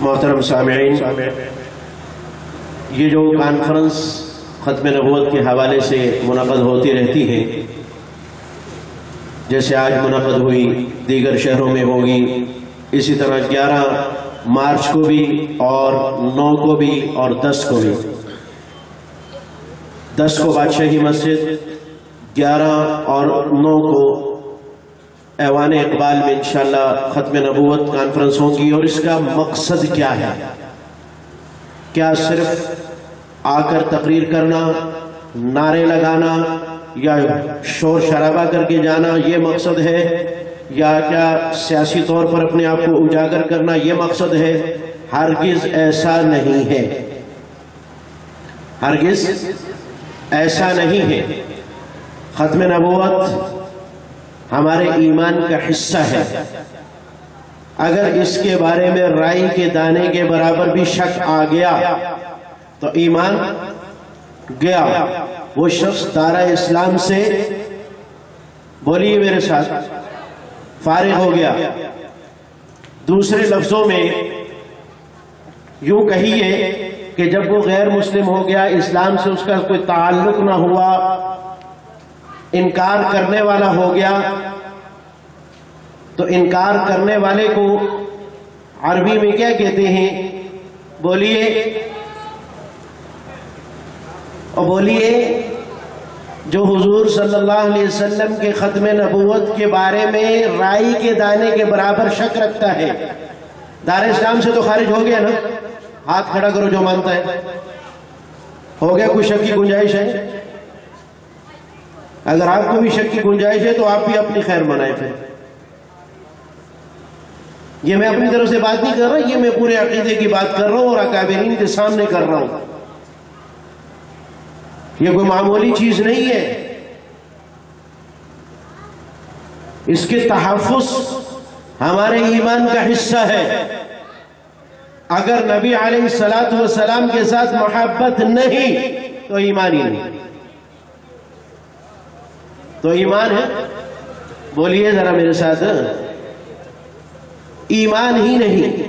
محترم سامعین، یہ جو کانفرنس ختم نبوت کے حوالے سے منعقد ہوتی رہتی ہے، جیسے آج منعقد ہوئی، دیگر شہروں میں ہوگی، اسی طرح 11 مارچ کو بھی اور 9 کو بھی اور 10 کو بھی۔ 10 کو بادشاہی مسجد، 11 اور 9 کو ایوان اقبال میں انشاءاللہ ختم نبوت کانفرنس ہوگی۔ اور اس کا مقصد کیا ہے؟ کیا صرف آ کر تقریر کرنا، نعرے لگانا یا شور شرابہ کر کے جانا یہ مقصد ہے، یا کیا سیاسی طور پر اپنے آپ کو اجاگر کرنا یہ مقصد ہے؟ ہرگز ایسا نہیں ہے، ہرگز ایسا نہیں ہے۔ ختم نبوت ہمارے ایمان کا حصہ ہے۔ اگر اس کے بارے میں رائی کے دانے کے برابر بھی شک آ گیا تو ایمان گیا، وہ شخص دارہ اسلام سے، بولیے میرے ساتھ، فارغ ہو گیا۔ دوسرے لفظوں میں یوں کہیے کہ جب وہ غیر مسلم ہو گیا، اسلام سے اس کا کوئی تعلق نہ ہوا، انکار کرنے والا ہو گیا، تو انکار کرنے والے کو عربی میں کیا کہتے ہیں؟ بولیے اور بولیے۔ جو حضور صلی اللہ علیہ وسلم کے ختم نبوت کے بارے میں رائی کے دانے کے برابر شک رکھتا ہے، دار اسلام سے تو خارج ہو گیا نا؟ ہاتھ کھڑا کرو جو مانتا ہے۔ ہو گیا کوئی شک کی گنجائش ہے؟ اگر آپ کو بھی شک کی گنجائش ہے تو آپ بھی اپنی خیر منائیں پھر۔ یہ میں اپنی طرف سے بات نہیں کر رہا، یہ میں پورے عقیدے کی بات کر رہا ہوں اور اکابرین کے سامنے کر رہا ہوں۔ یہ کوئی معمولی چیز نہیں ہے، اس کے تحفظ ہمارے ایمان کا حصہ ہے۔ اگر نبی علیہ السلام کے ساتھ محبت نہیں تو ایمان ہی نہیں، تو ایمان ہے؟ بولیے ذرا میرے ساتھ، ایمان ہی نہیں۔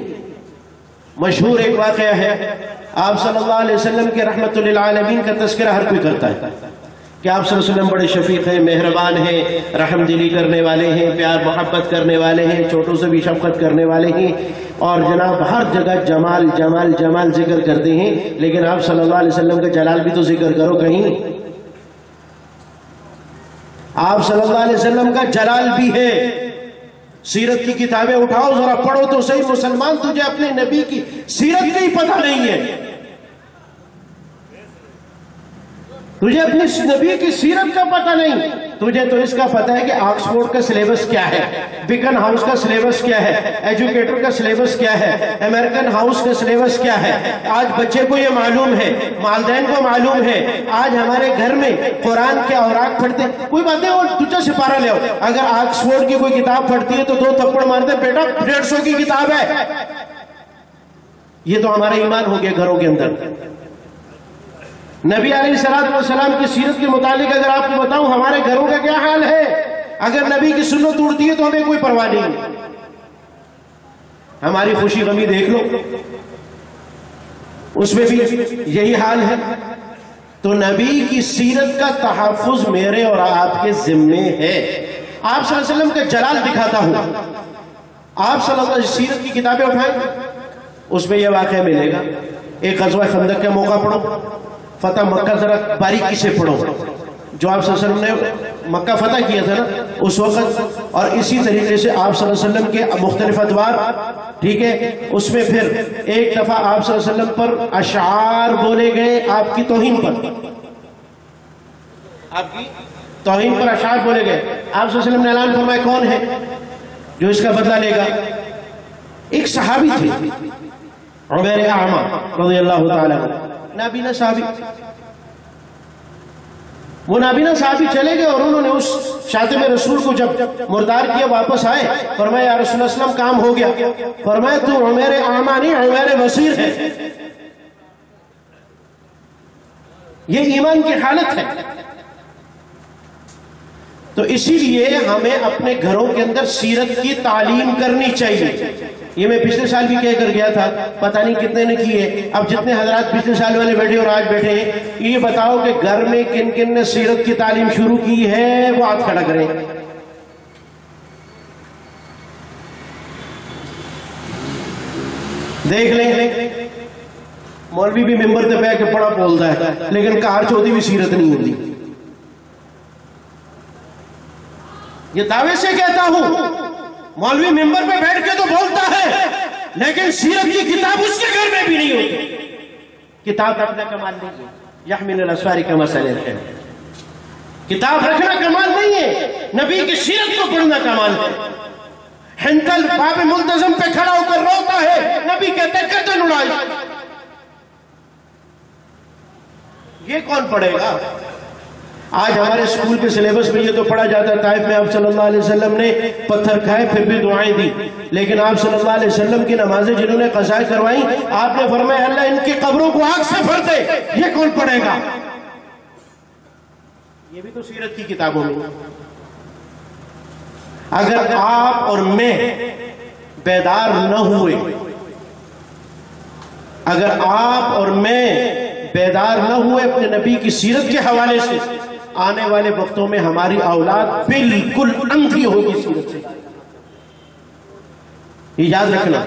مشہور ایک واقعہ ہے، آپ صلی اللہ علیہ وسلم کے رحمت للعالمین کا تذکرہ ہر کوئی کرتا ہے کہ آپ صلی اللہ علیہ وسلم بڑے شفیق ہیں، مہربان ہیں، رحم دلی کرنے والے ہیں، پیار محبت کرنے والے ہیں، چھوٹوں سے بھی شفقت کرنے والے ہیں، اور جناب ہر جگہ جمال جمال جمال ذکر کرتے ہیں۔ لیکن آپ صلی اللہ علیہ وسلم کا جلال بھی تو ذکر کرو کہیں۔ آپ صلی اللہ علیہ وسلم کا جلال بھی ہے۔ سیرت کی کتابیں اٹھاؤ ذرا پڑھو تو صحیح مسلمان، تجھے اپنے نبی کی سیرت کا ہی پتہ نہیں ہے، تجھے اپنے نبی کی سیرت کا پتہ نہیں۔ تجھے تو اس کا پتہ ہے کہ آکسفورڈ کا سلیبس کیا ہے، بیکن ہاؤس کا سلیبس کیا ہے، ایجوکیٹر کا سلیبس کیا ہے، امریکن ہاؤس کا سلیبس کیا ہے۔ آج بچے کو یہ معلوم ہے، والدین کو معلوم ہے۔ آج ہمارے گھر میں قرآن کے اوراق پڑھتے، کوئی بات نہیں، اور تجھے سپارہ لے آؤ۔ اگر آکسفورڈ کی کوئی کتاب پڑھتی ہے تو 2 تھپڑ مارتے، بیٹا 150 کی کتاب ہے۔ یہ تو ہمارا ایمان ہو گیا گھروں کے اندر۔ نبی علیہ السلام کی سیرت کے متعلق اگر آپ کو بتاؤں ہمارے گھروں کا کیا حال ہے، اگر نبی کی سنت اڑتی ہے تو ہمیں کوئی پرواہ نہیں۔ ہماری خوشی غمی دیکھ لو، اس میں بھی یہی حال ہے۔ تو نبی کی سیرت کا تحفظ میرے اور آپ کے ذمے ہے۔ آپ صلی اللہ علیہ وسلم کا جلال دکھاتا ہوں۔ آپ صلی اللہ علیہ وسلم سیرت کی کتابیں اٹھائیں، اس میں یہ واقعہ ملے گا۔ ایک غزوہ خندق کا موقع پڑھو، فتح مکہ ذرا باریکی سے پڑھو، جو آپ صلی اللہ علیہ وسلم نے مکہ فتح کیا تھا نا اس وقت، اور اسی طریقے سے آپ صلی اللہ علیہ وسلم کے مختلف ادوار، ٹھیک ہے، اس میں پھر ایک دفعہ آپ صلی اللہ علیہ وسلم پر اشعار بولے گئے، آپ کی توہین پر، آپ کی توہین پر اشعار بولے گئے۔ آپ صلی اللہ علیہ وسلم نے اعلان فرمایا کون ہے جو اس کا بدلہ لے گا؟ ایک صحابی تھے، عمیر اعمہ رضی اللہ تعالیٰ عنہ، نابینا صحابی۔ وہ نابینا صحابی چلے گئے اور انہوں نے اس شاتم رسول کو جب مردار کیا، واپس آئے، فرمایا یا رسول اللہ وسلم کام ہو گیا۔ فرمایا تو عمیر اعمہ نہیں، عمیر بصیر ہے۔ یہ ایمان کی حالت ہے۔ تو اسی لیے ہمیں اپنے گھروں کے اندر سیرت کی تعلیم کرنی چاہیے۔ یہ میں پچھلے سال بھی کہہ کر گیا تھا، پتہ نہیں کتنے نے کیے. اب جتنے حضرات پچھلے سال والے بیٹھے اور آج بیٹھے ہیں، یہ بتاؤ کہ گھر میں کن کن نے سیرت کی تعلیم شروع کی ہے؟ وہ ہاتھ کھڑا کریں. دیکھ لیں، مولوی بھی ممبر تے بیٹھ کے بڑا بولتا ہے لیکن کار چودی بھی سیرت نہیں ہوتی. یہ دعوے سے کہتا ہوں، مولوی ممبر پہ بیٹھ کے تو بولتا ہے لیکن سیرت کی کتاب اس کے گھر میں بھی نہیں ہوتی. کتاب رکھنا کمال نہیں ہے، یحمل الاسفار کما سلم ہے. کتاب رکھنا کمال نہیں ہے، نبی کی سیرت کو پڑھنا کمال ہے. ہنکل باب ملتزم پہ کھڑا ہو کر روتا ہے، نبی کہتے ہیں گردن اڑائی. یہ کون پڑھے گا؟ آج ہمارے اسکول کے سلیبس میں یہ تو پڑھا جاتا ہے، طائف میں آپ صلی اللہ علیہ وسلم نے پتھر کھائے پھر بھی دعائیں دی، لیکن آپ صلی اللہ علیہ وسلم کی نمازیں جنہوں نے قضا کروائیں، آپ نے فرمایا اللہ ان کی قبروں کو آگ سے بھر دے. یہ کون پڑھے گا؟ یہ بھی تو سیرت کی کتابوں میں. اگر آپ اور میں بیدار نہ ہوئے، اگر آپ اور میں بیدار نہ ہوئے اپنے نبی کی سیرت کے حوالے سے، آنے والے وقتوں میں ہماری اولاد بالکل اندھی ہوگی سیرت سے. یہ یاد رکھنا.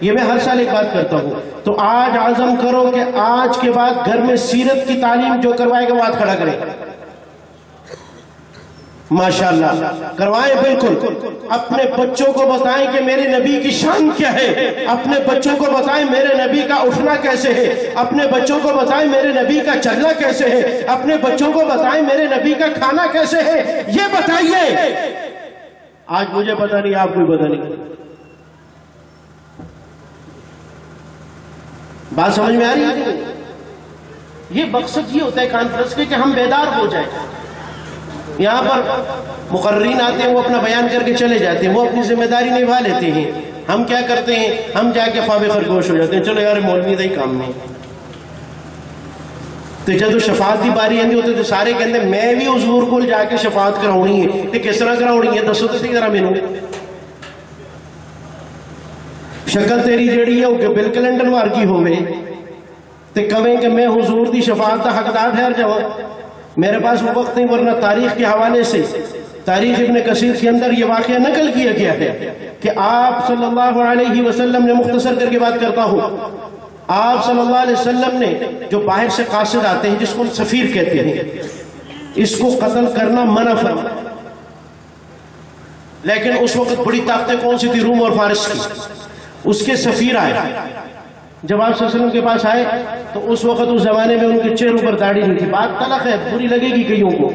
یہ میں ہر سال ایک بات کرتا ہوں. تو آج عزم کرو کہ آج کے بعد گھر میں سیرت کی تعلیم جو کروائے گا وہ ہاتھ کھڑا کرے. ماشاءاللہ کروائیں. بالکل اپنے بچوں کو بتائیں کہ میرے نبی کی شان کیا ہے، اپنے بچوں کو بتائیں میرے نبی کا اٹھنا کیسے ہے، اپنے بچوں کو بتائیں میرے نبی کا چلنا کیسے ہے، اپنے بچوں کو بتائیں میرے نبی کا کھانا کیسے ہے. یہ بتائیے. آج مجھے پتہ نہیں، آپ کو پتہ نہیں. بات سمجھ میں آ رہی ہے؟ یہ مقصد یہ ہوتا ہے کانفرنس کے کہ ہم بیدار ہو جائیں. یہاں پر مقررین آتے ہیں، وہ اپنا بیان کر کے چلے جاتے ہیں، وہ اپنی ذمہ داری نبھا لیتے ہیں. ہم کیا کرتے ہیں؟ ہم جا کے خواب خرگوش ہو جاتے ہیں. چلو یار مولوی دا ہی کام نہیں. تو جب شفاعت کی باری آتی ہوتی تو سارے کہتے ہیں میں بھی حضور کو جا کے شفاعت کراؤنی ہے. تو کس طرح کراؤنی ہے؟ دسو تو صحیح طرح مینوں. شکل تیری جڑی ہے وہ کہ بل کلنٹن وارگی ہوئے تو کہیں کہ میں حضور دی شفاعت کا حقدار ٹھہر جاؤں. میرے پاس وہ وقت نہیں، ورنہ تاریخ کے حوالے سے تاریخ ابن کثیر کے اندر یہ واقعہ نقل کیا گیا ہے کہ آپ صلی اللہ علیہ وسلم نے، مختصر کر کے بات کرتا ہوں، آپ صلی اللہ علیہ وسلم نے جو باہر سے قاصد آتے ہیں جس کو سفیر کہتے ہیں، اس کو قتل کرنا منع فرمایا. لیکن اس وقت بڑی طاقتیں کون سی تھی؟ روم اور فارس کی. اس کے سفیر آئے. جب آپ صلی اللہ علیہ وسلم کے پاس آئے تو اس وقت اس زمانے میں ان کے چہروں پر داڑھی نہیں تھی. بات تلخ ہے، بری لگے گی کئیوں کو،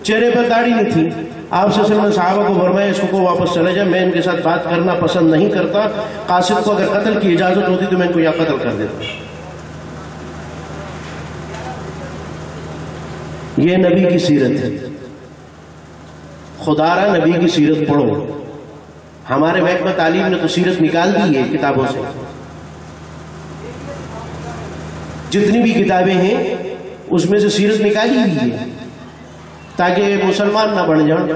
چہرے پر داڑھی نہیں تھی. آپ صلی اللہ علیہ وسلم نے صحابہ کو فرمایا اس کو واپس چلے جائے، میں ان کے ساتھ بات کرنا پسند نہیں کرتا. قاصد کو اگر قتل کی اجازت ہوتی تو میں ان کو یہاں قتل کر دیتا. یہ نبی کی سیرت ہے. خدا را نبی کی سیرت پڑھو. ہمارے محکمہ تعلیم نے تو سیرت نکال دی ہے کتابوں سے. جتنی بھی کتابیں ہیں اس میں سے سیرت نکالی ہوئی ہے تاکہ مسلمان نہ بن جائیں.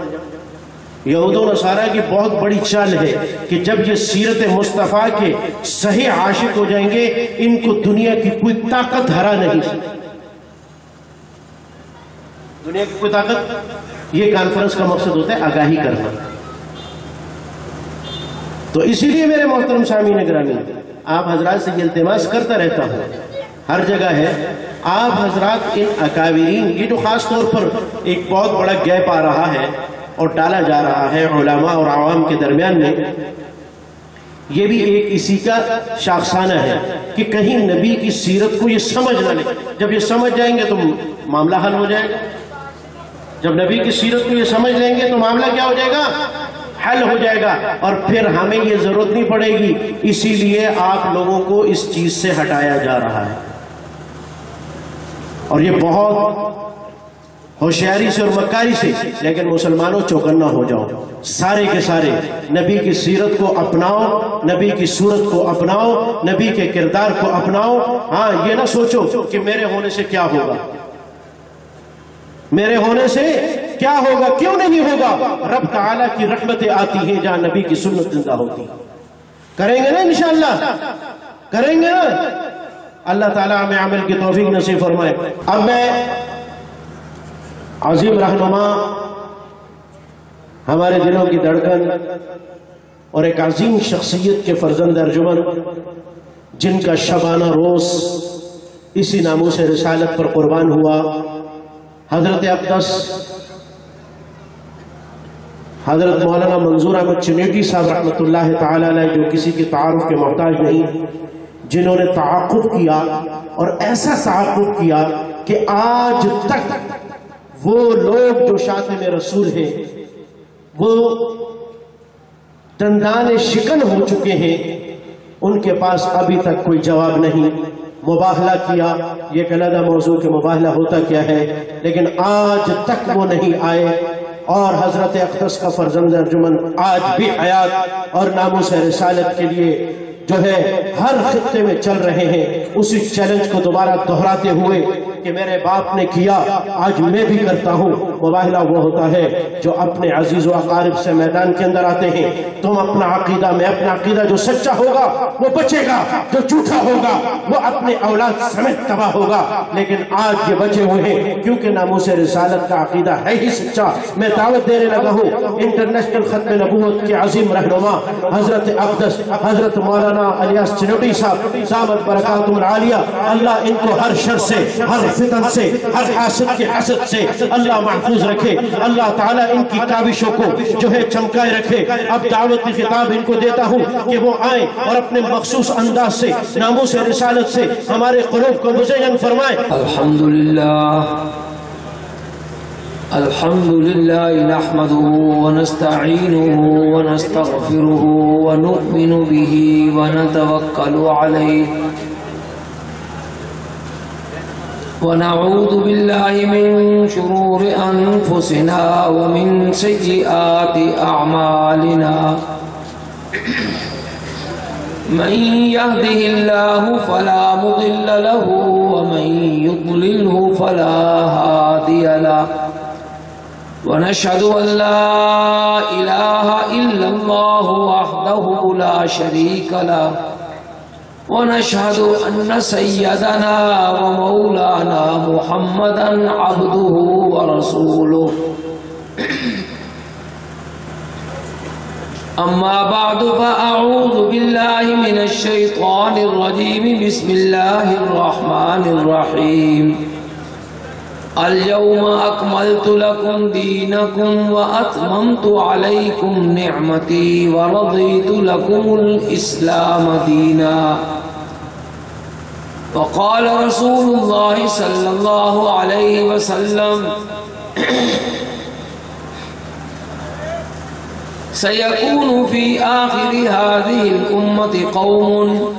یہود و نصارہ کی بہت بڑی چال ہے کہ جب یہ سیرت مصطفیٰ کے صحیح عاشق ہو جائیں گے، ان کو دنیا کی کوئی طاقت ہرا نہیں سکتی. دنیا کی کوئی طاقت. یہ کانفرنس کا مقصد ہوتا ہے آگاہی کرنا. تو اسی لیے میرے محترم سامعین گرامی، آپ حضرات سے یہ التماس کرتا رہتا ہوں، ہر جگہ ہے، آپ حضرات ان اکابرین، یہ جو خاص طور پر ایک بہت بڑا گیپ آ رہا ہے اور ڈالا جا رہا ہے علماء اور عوام کے درمیان میں، یہ بھی ایک اسی کا شاخسانہ ہے کہ کہیں نبی کی سیرت کو یہ سمجھ نہ لیں. جب یہ سمجھ جائیں گے تو معاملہ حل ہو جائے گا. جب نبی کی سیرت کو یہ سمجھ لیں گے تو معاملہ کیا ہو جائے گا؟ حل ہو جائے گا. اور پھر ہمیں یہ ضرورت نہیں پڑے گی. اسی لیے آپ لوگوں کو اس چیز سے ہٹایا جا رہا ہے اور یہ بہت ہوشیاری سے اور مکاری سے. لیکن مسلمانوں چوکنا ہو جاؤ، سارے کے سارے نبی کی سیرت کو اپناؤ، نبی کی صورت کو اپناؤ، نبی کے کردار کو اپناؤ. ہاں یہ نہ سوچو کہ میرے ہونے سے کیا ہوگا، میرے ہونے سے کیا ہوگا، کیوں نہیں ہوگا. رب تعالیٰ کی رحمتیں آتی ہیں جہاں نبی کی سنت زندہ ہوتی. کریں گے نا انشاءاللہ؟ کریں گے نا؟ اللہ تعالیٰ ہمیں عمل کی توفیق نصیب فرمائے۔ اب میں عظیم رہنما، ہمارے دلوں کی دھڑکن اور ایک عظیم شخصیت کے فرزند ارجمن، جن کا شبانہ روز اسی ناموس رسالت پر قربان ہوا، حضرت اقدس حضرت مولانا منظور احمد چنیٹی صاحب رحمۃ اللہ تعالی علیہ، جو کسی کے تعارف کے محتاج نہیں، جنہوں نے تعاقب کیا اور ایسا تعاقب کیا کہ آج تک وہ لوگ جو شاتم رسول ہیں وہ دندان شکن ہو چکے ہیں، ان کے پاس ابھی تک کوئی جواب نہیں۔ مباہلہ کیا، یہ ایک علیحدہ موضوع کہ مباہلہ ہوتا کیا ہے، لیکن آج تک وہ نہیں آئے، اور حضرت اقدس کا فرزند ارجمن آج بھی حیات اور ناموس رسالت کے لیے جو ہے ہر خطے میں چل رہے ہیں، اسی چیلنج کو دوبارہ دہراتے ہوئے کہ میرے باپ نے کیا، آج میں بھی کرتا ہوں۔ مباہلہ وہ ہوتا ہے جو اپنے عزیز و اقارب سے میدان کے اندر آتے ہیں، تم اپنا عقیدہ، میں اپنا عقیدہ، جو سچا ہوگا وہ بچے گا، جو جھوٹا ہوگا وہ اپنے اولاد سمیت تباہ ہوگا۔ لیکن آج یہ بچے ہوئے ہیں کیونکہ ناموس رسالت کا عقیدہ ہے ہی سچا۔ میں دعوت دینے لگا ہوں انٹرنیشنل ختم نبوت کے عظیم رہنما حضرت اقدس حضرت مولانا الیاس چنوٹی صاحب دامت برکاتہم العالیہ، اللہ ان کو ہر شر سے، ہر فتن سے، ہر حاسد کے حسد سے اللہ محفوظ رکھے، اللہ تعالیٰ ان کی کاوشوں کو جو ہے چمکائے رکھے۔ اب دعوت کی خطاب ان کو دیتا ہوں کہ وہ آئیں اور اپنے مخصوص انداز سے ناموس رسالت سے ہمارے قلوب کو مزین فرمائیں۔ الحمدللہ نحمده ونستعینه ونستغفره ونؤمن به ونتوکل علیہ ونعوذ باللہ من شرور انفسنا ومن سیئات اعمالنا من يهده الله فلا مضل له ومن يضلله فلا هادي له ونشهد أن لا إله إلا الله وحده لا شريك له ونشهد أن سيدنا ومولانا محمدا عبده ورسوله أما بعد فأعوذ بالله من الشيطان الرجيم بسم الله الرحمن الرحيم اليوم أكملت لكم دينكم وأتممت عليكم نعمتي ورضيت لكم الإسلام دينا وقال رسول الله صلى الله عليه وسلم سيكون في آخر هذه الأمة قوم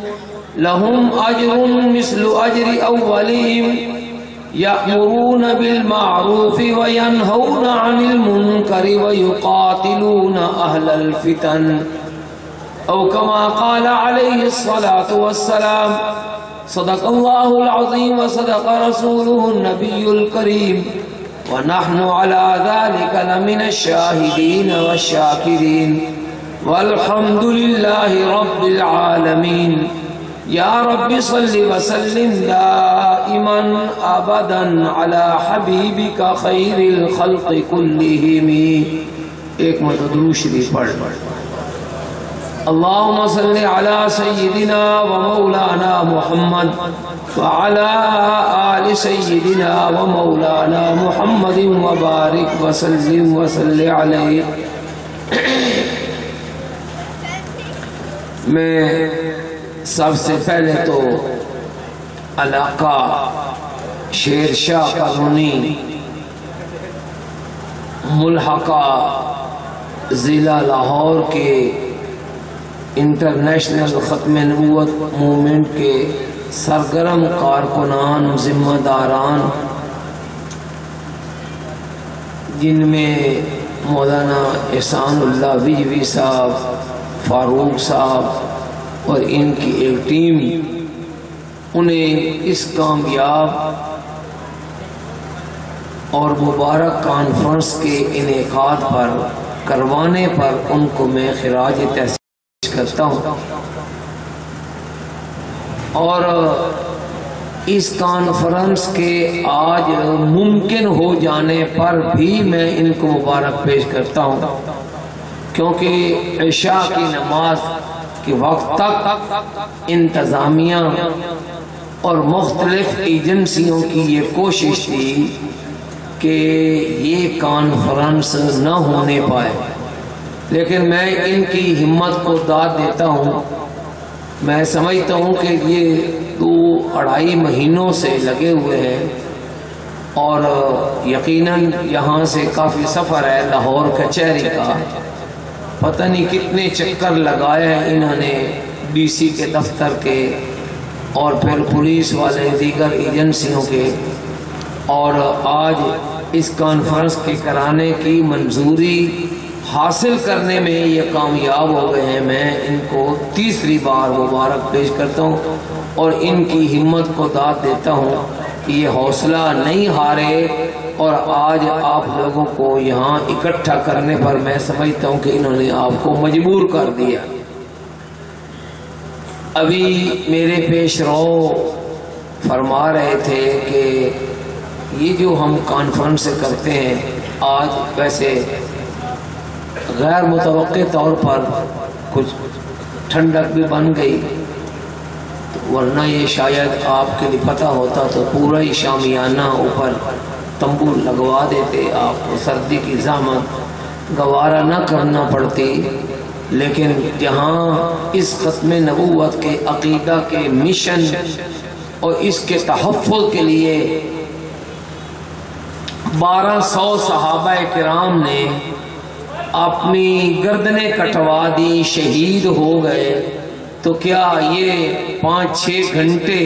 لهم أجر مثل أجر أولهم يأمرون بالمعروف وينهون عن المنكر ويقاتلون أهل الفتن أو كما قال عليه الصلاة والسلام صدق الله العظيم وصدق رسوله النبي الكريم ونحن على ذلك لمن الشاهدين والشاكرين والحمد لله رب العالمين یا رب صل وسلم دائما ابدا على حبیبک خیر الخلق کلہم۔ ایک مرتبہ شریف پڑھ۔ اللہم صل علی سیدنا و مولانا محمد وعلى آل سیدنا و مولانا محمد وبارک وسلم وصل علیہ۔ میں سب سے پہلے تو علاقہ شیر شاہ کالونی ملحقہ ضلع لاہور کے انٹرنیشنل ختم نبوت موومنٹ کے سرگرم کارکنان، ذمہ داران، جن میں مولانا احسان اللہ وجوی صاحب، فاروق صاحب اور ان کی ایک ٹیم، انہیں اس کامیاب اور مبارک کانفرنس کے انعقاد پر کروانے پر ان کو میں خراج تحسین کرتا ہوں۔ اور اس کانفرنس کے آج ممکن ہو جانے پر بھی میں ان کو مبارک پیش کرتا ہوں، کیونکہ عشاء کی نماز کے وقت تک انتظامیہ اور مختلف ایجنسیوں کی یہ کوشش تھی کہ یہ کانفرنس نہ ہونے پائے، لیکن میں ان کی ہمت کو داد دیتا ہوں۔ میں سمجھتا ہوں کہ یہ 2-2.5 مہینوں سے لگے ہوئے ہیں، اور یقیناً یہاں سے کافی سفر ہے لاہور کچہری کا، پتہ نہیں کتنے چکر لگائے ہیں انہوں نے ڈی سی کے دفتر کے اور پھر پولیس والے دیگر ایجنسیوں کے، اور آج اس کانفرنس کے کرانے کی منظوری حاصل کرنے میں یہ کامیاب ہو گئے ہیں۔ میں ان کو تیسری بار مبارک پیش کرتا ہوں اور ان کی ہمت کو داد دیتا ہوں کہ یہ حوصلہ نہیں ہارے، اور آج آپ لوگوں کو یہاں اکٹھا کرنے پر میں سمجھتا ہوں کہ انہوں نے آپ کو مجبور کر دیا۔ ابھی میرے پیش رو فرما رہے تھے کہ یہ جو ہم کانفرنس کرتے ہیں آج ویسے غیر متوقع طور پر کچھ ٹھنڈک بھی بن گئی، ورنہ یہ شاید آپ کے لیے پتہ ہوتا تو پورا ہی شامیانہ اوپر تمبو لگوا دیتے، آپ کو سردی کی زحمت گوارہ نہ کرنا پڑتی، لیکن جہاں اس ختم نبوت کے عقیدہ کے مشن اور اس کے تحفظ کے لیے 1200 صحابہ کرام نے اپنی گردنیں کٹوا دی، شہید ہو گئے، تو کیا یہ 5-6 گھنٹے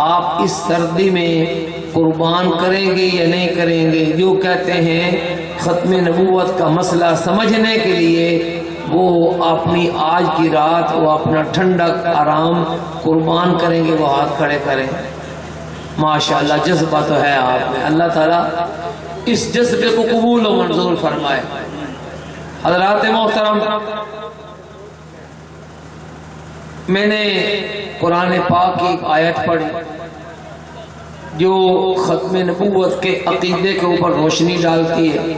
آپ اس سردی میں قربان کریں گے یا نہیں کریں گے؟ جو کہتے ہیں ختم نبوت کا مسئلہ سمجھنے کے لیے وہ اپنی آج کی رات وہ اپنا ٹھنڈک آرام قربان کریں گے، وہ ہاتھ کھڑے کریں۔ ماشاءاللہ جذبہ تو ہے آپ میں، اللہ تعالیٰ اس جذبے کو قبول و منظور فرمائے۔ حضرات محترم، میں نے قرآن پاک کی ایک آیت پڑھی جو ختم نبوت کے عقیدے کے اوپر روشنی ڈالتی ہے،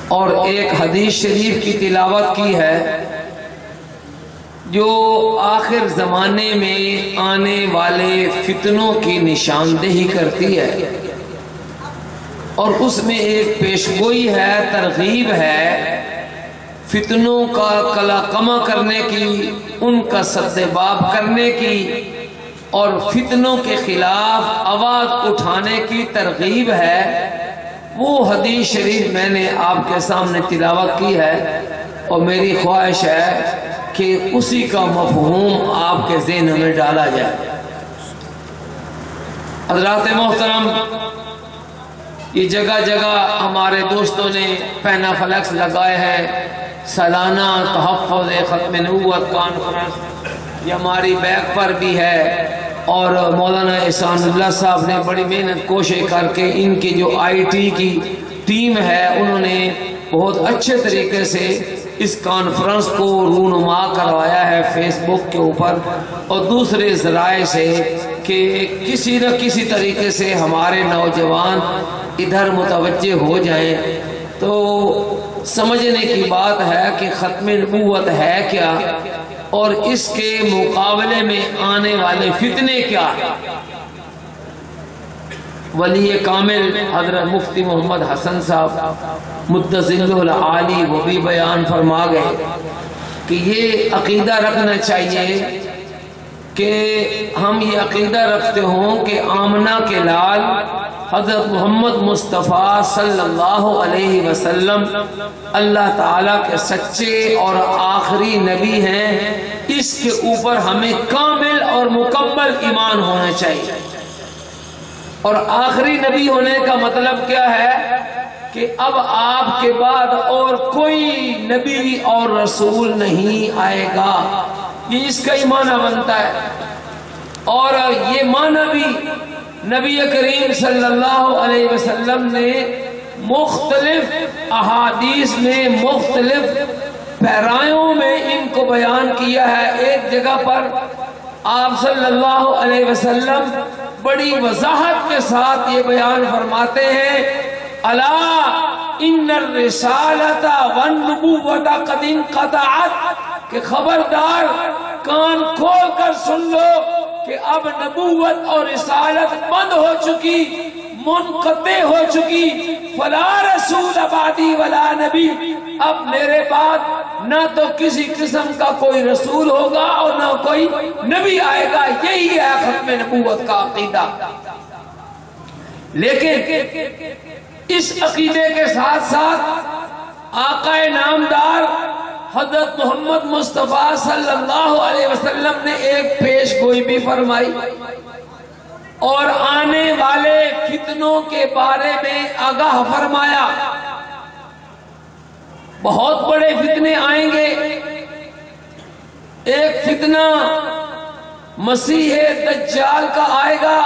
اور ایک حدیث شریف کی تلاوت کی ہے جو آخر زمانے میں آنے والے فتنوں کی نشاندہی کرتی ہے، اور اس میں ایک پیشگوئی ہے، ترغیب ہے فتنوں کا قلع قمع کرنے کی، ان کا سدباب کرنے کی، اور فتنوں کے خلاف آواز اٹھانے کی ترغیب ہے۔ وہ حدیث شریف میں نے آپ کے سامنے تلاوت کی ہے، اور میری خواہش ہے کہ اسی کا مفہوم آپ کے ذہن میں ڈالا جائے۔ حضرات محترم، یہ جگہ جگہ ہمارے دوستوں نے پینا فلیکس لگائے ہیں، سالانہ تحفظ ختم نبوت کانفرنس، یہ ہماری بیک پر بھی ہے، اور مولانا احسان اللہ صاحب نے بڑی محنت کوشش کر کے ان کی جو آئی ٹی کی ٹیم ہے انہوں نے بہت اچھے طریقے سے اس کانفرنس کو رونما کروایا ہے فیس بک کے اوپر اور دوسرے ذرائع سے، کہ کسی نہ کسی طریقے سے ہمارے نوجوان ادھر متوجہ ہو جائیں۔ تو سمجھنے کی بات ہے کہ ختم نبوت ہے کیا، اور اس کے مقابلے میں آنے والے فتنے کیا ہیں۔ ولی کامل حضرت مفتی محمد حسن صاحب مدظلہ العالی وہ بھی بیان فرما گئے کہ یہ عقیدہ رکھنا چاہیے کہ ہم یہ عقیدہ رکھتے ہوں کہ آمنہ کے لال حضرت محمد مصطفیٰ صلی اللہ علیہ وسلم اللہ تعالیٰ کے سچے اور آخری نبی ہیں، اس کے اوپر ہمیں کامل اور مکمل ایمان ہونا چاہیے۔ اور آخری نبی ہونے کا مطلب کیا ہے کہ اب آپ کے بعد اور کوئی نبی اور رسول نہیں آئے گا، یہ اس کا ہی معنی بنتا ہے۔ اور یہ معنی بھی نبی کریم صلی اللہ علیہ وسلم نے مختلف احادیث میں مختلف پیرایوں میں ان کو بیان کیا ہے۔ ایک جگہ پر آپ صلی اللہ علیہ وسلم بڑی وضاحت کے ساتھ یہ بیان فرماتے ہیں، الا ان الرسالۃ والنبوۃ قد انقطعت، کہ خبردار کان کھول کر سن لو کہ اب نبوت اور رسالت بند ہو چکی، منقطع ہو چکی، فلا رسول بعدی ولا نبی، اب میرے بعد نہ تو کسی قسم کا کوئی رسول ہوگا اور نہ کوئی نبی آئے گا۔ یہی ہے ختم نبوت کا عقیدہ۔ لیکن اس عقیدے کے ساتھ ساتھ آقا نامدار حضرت محمد مصطفیٰ صلی اللہ علیہ وسلم نے ایک پیش گوئی بھی فرمائی اور آنے والے فتنوں کے بارے میں آگاہ فرمایا۔ بہت بڑے فتنے آئیں گے۔ ایک فتنہ مسیح دجال کا آئے گا،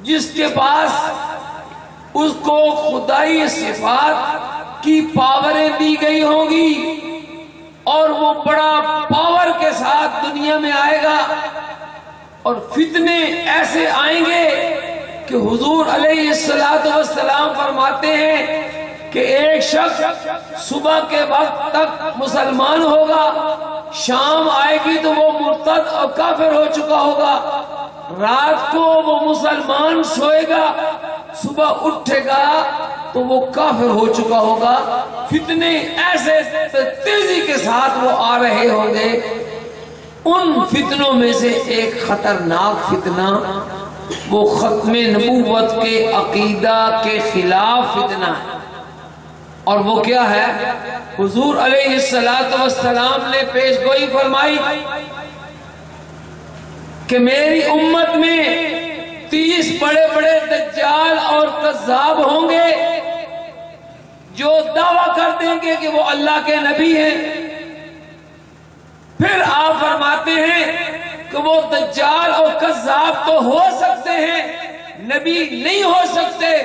جس کے پاس اس کو خدائی صفات کی پاوریں دی گئی ہوں گی اور وہ بڑا پاور کے ساتھ دنیا میں آئے گا، اور فتنے ایسے آئیں گے کہ حضور علیہ السلام فرماتے ہیں کہ ایک شخص صبح کے وقت تک مسلمان ہوگا، شام آئے گی تو وہ مرتد اور کافر ہو چکا ہوگا، رات کو وہ مسلمان سوئے گا، صبح اٹھے گا تو وہ کافر ہو چکا ہوگا۔ فتنے ایسے تیزی کے ساتھ وہ آ رہے ہوں گے۔ ان فتنوں میں سے ایک خطرناک فتنہ وہ ختم نبوت کے عقیدہ کے خلاف فتنہ ہے، اور وہ کیا ہے؟ حضور علیہ السلام نے پیش گوئی فرمائی کہ میری امت میں 30 بڑے بڑے دجال اور کذاب ہوں گے جو دعویٰ کر دیں گے کہ وہ اللہ کے نبی ہیں۔ پھر آپ فرماتے ہیں کہ وہ دجال اور کذاب تو ہو سکتے ہیں، نبی نہیں ہو سکتے۔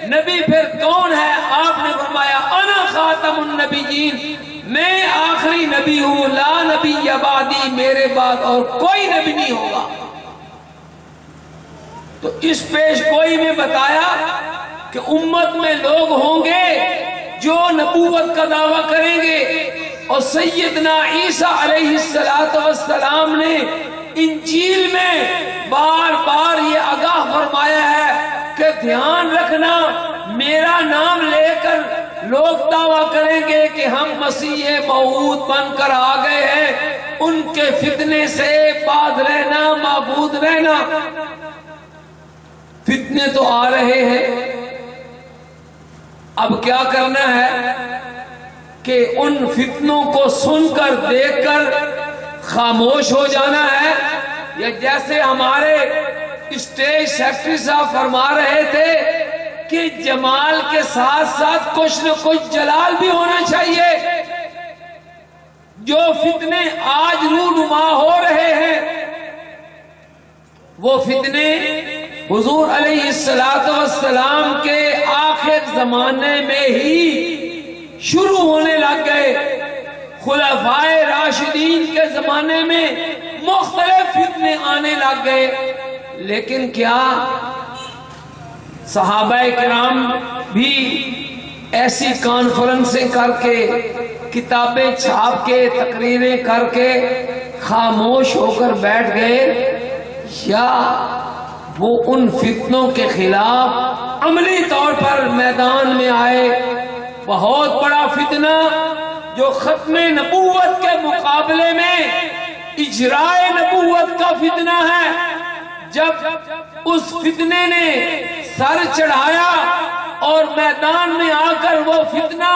نبی پھر کون ہے؟ آپ نے فرمایا انا خاتم النبیین، میں آخری نبی ہوں، لا نبی بعدی، میرے بعد اور کوئی نبی نہیں ہوگا۔ تو اس پیش گوئی میں بتایا کہ امت میں لوگ ہوں گے جو نبوت کا دعویٰ کریں گے، اور سیدنا عیسیٰ علیہ السلام نے انجیل میں بار بار یہ آگاہ فرمایا ہے کہ دھیان رکھنا، میرا نام لے کر لوگ دعویٰ کریں گے کہ ہم مسیح موعود بن کر آ گئے ہیں، ان کے فتنے سے باز رہنا، معبود رہنا۔ فتنے تو آ رہے ہیں، اب کیا کرنا ہے کہ ان فتنوں کو سن کر دیکھ کر خاموش ہو جانا ہے، یا جیسے ہمارے اسٹیج سیکرٹری صاحب فرما رہے تھے کہ جمال کے ساتھ ساتھ کچھ نہ کچھ جلال بھی ہونا چاہیے۔ جو فتنے آج رونما ہو رہے ہیں وہ فتنے حضور علیہ السلام کے آخر زمانے میں ہی شروع ہونے لگ گئے۔ خلفائے راشدین کے زمانے میں مختلف فتنے آنے لگ گئے، لیکن کیا صحابہ کرام بھی ایسی کانفرنسیں کر کے، کتابیں چھاپ کے، تقریریں کر کے خاموش ہو کر بیٹھ گئے، یا وہ ان فتنوں کے خلاف عملی طور پر میدان میں آئے؟ بہت بڑا فتنہ جو ختم نبوت کے مقابلے میں اجرائے نبوت کا فتنہ ہے، جب اس فتنے نے سر چڑھایا اور میدان میں آ کر وہ فتنہ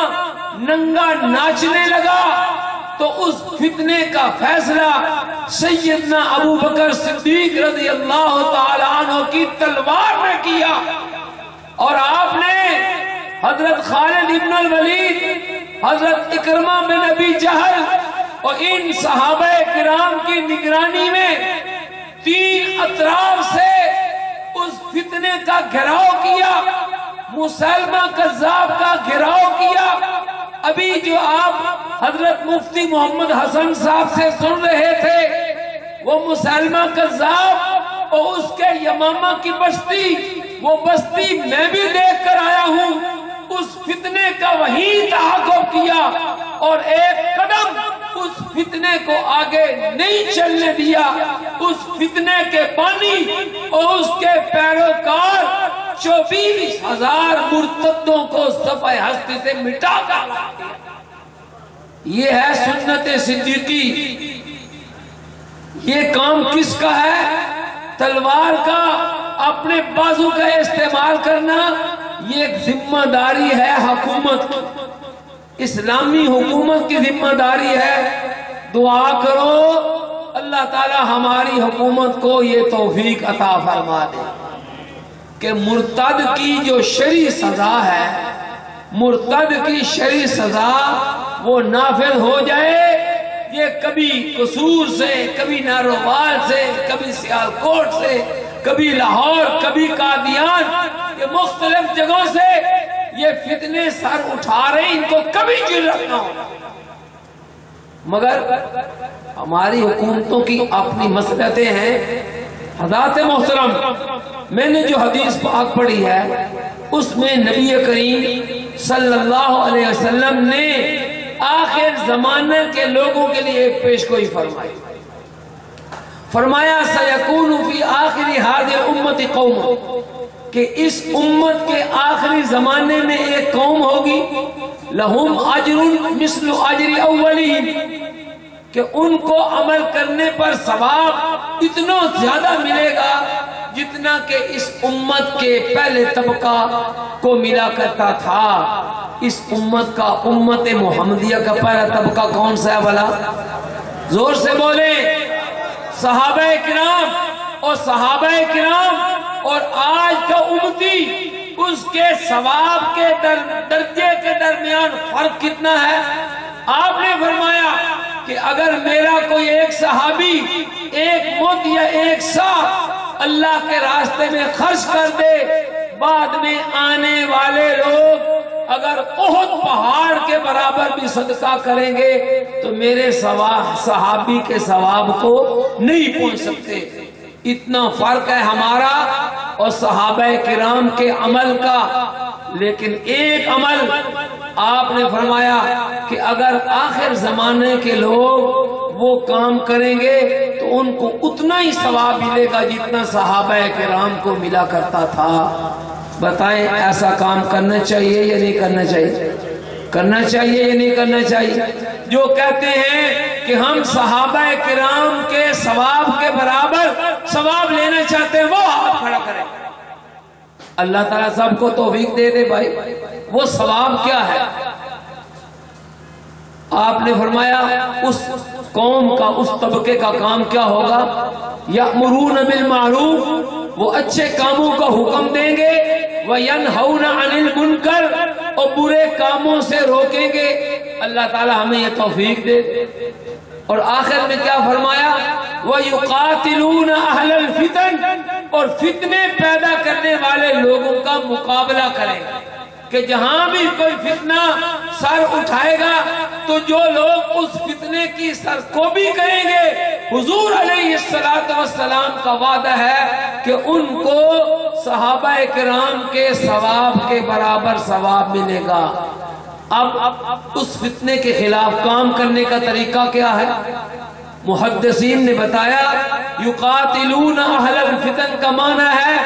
ننگا ناچنے لگا، تو اس فتنے کا فیصلہ سیدنا ابو بکر صدیق رضی اللہ تعالیٰ عنہ کی تلوار نے کیا، اور آپ نے حضرت خالد ابن الولید، حضرت اکرمہ بن ابی جہل اور ان صحابہ کرام کی نگرانی میں 3 اطراف سے اس فتنے کا گھیراؤ کیا، مسلمہ کذاب کا گھیراؤ کیا۔ ابھی جو آپ حضرت مفتی محمد حسن صاحب سے سن رہے تھے، وہ مسلمہ کذاب اور اس کے یمامہ کی بستی، وہ بستی میں بھی دیکھ کر آیا ہوں، اس فتنے کا وہی تعاقب کیا اور ایک قدم اس فتنے کو آگے نہیں چلنے دیا۔ اس فتنے کے بانی اور اس کے پیروکار 24,000 مرتدوں کو صفحہ ہستی سے مٹا کر، یہ ہے سنت صدیقی۔ یہ کام کس کا ہے؟ تلوار کا، اپنے بازو کا استعمال کرنا، یہ ایک ذمہ داری ہے حکومت کی، اسلامی حکومت کی ذمہ داری ہے۔ دعا کرو اللہ تعالی ہماری حکومت کو یہ توفیق عطا فرما دے کہ مرتد کی جو شرعی سزا ہے، مرتد کی شرعی سزا وہ نافذ ہو جائے۔ یہ کبھی قصور سے، کبھی ناروال سے، کبھی سیالکوٹ سے، کبھی لاہور، کبھی قادیان، یہ مختلف جگہوں سے یہ فتنے سر اٹھا رہے ہیں، ان کو کبھی جرأت نہ ہو۔ مگر ہماری حکومتوں کی اپنی مصلحتیں ہیں۔ حضرات محترم، میں نے جو حدیث پاک پڑھی ہے اس میں نبی کریم صلی اللہ علیہ وسلم نے آخر زمانے کے لوگوں کے لیے ایک پیشگوئی فرمائی۔ فرمایا سیکون فی آخر ہذہ الامت قوم، کہ اس امت کے آخری زمانے میں ایک قوم ہوگی، لہم اجر مثل اجر اولہم، کہ ان کو عمل کرنے پر ثواب اتنا زیادہ ملے گا جتنا کہ اس امت کے پہلے طبقہ کو ملا کرتا تھا۔ اس امت کا، امت محمدیہ کا پہلا طبقہ کون سا ہے بھلا؟ زور سے بولیں۔ صحابہ کرام اور صحابہ کرام اور آج کا امتی، اس کے ثواب کے درجے کے درمیان فرق کتنا ہے؟ آپ نے فرمایا کہ اگر میرا کوئی ایک صحابی ایک مد یا ایک سا اللہ کے راستے میں خرچ کر دے، بعد میں آنے والے لوگ اگر احد پہاڑ کے برابر بھی صدقہ کریں گے تو میرے صحابی کے ثواب کو نہیں پہنچ سکتے۔ اتنا فرق ہے ہمارا اور صحابہ کرام کے عمل کا۔ لیکن ایک عمل آپ نے فرمایا کہ اگر آخر زمانے کے لوگ وہ کام کریں گے تو ان کو اتنا ہی ثواب ملے گا جتنا صحابہ کرام کو ملا کرتا تھا۔ بتائیں ایسا کام کرنا چاہیے یا نہیں کرنا چاہیے؟ کرنا چاہیے یا نہیں کرنا چاہیے؟ جو کہتے ہیں کہ ہم صحابہ کرام کے ثواب کے برابر ثواب لینا چاہتے ہیں، وہ ہاتھ کھڑا کریں۔ اللہ تعالیٰ سب کو توفیق دے دے بھائی۔ وہ ثواب کیا ہے؟ آپ نے فرمایا اس قوم کا، اس طبقے کا کام کیا ہوگا؟ یأمرون بالمعروف، وہ اچھے کاموں کا حکم دیں گے، وینہون عن المنکر، اور برے کاموں سے روکیں گے۔ اللہ تعالی ہمیں یہ توفیق دے۔ اور آخر میں کیا فرمایا؟ وَيُقَاتِلُونَ أَهْلَ الْفِتَنِ، اور فتنے پیدا کرنے والے لوگوں کا مقابلہ کریں کہ جہاں بھی کوئی فتنہ سر اٹھائے گا تو جو لوگ اس فتنے کی سرکوبی کریں گے، حضور علیہ السلام کا وعدہ ہے کہ ان کو صحابہ کرام کے ثواب کے برابر ثواب ملے گا۔ اب اس فتنے کے خلاف کام کرنے کا طریقہ کیا ہے؟ محدثین نے بتایا یقاتلون اہل الفتن کا معنی ہے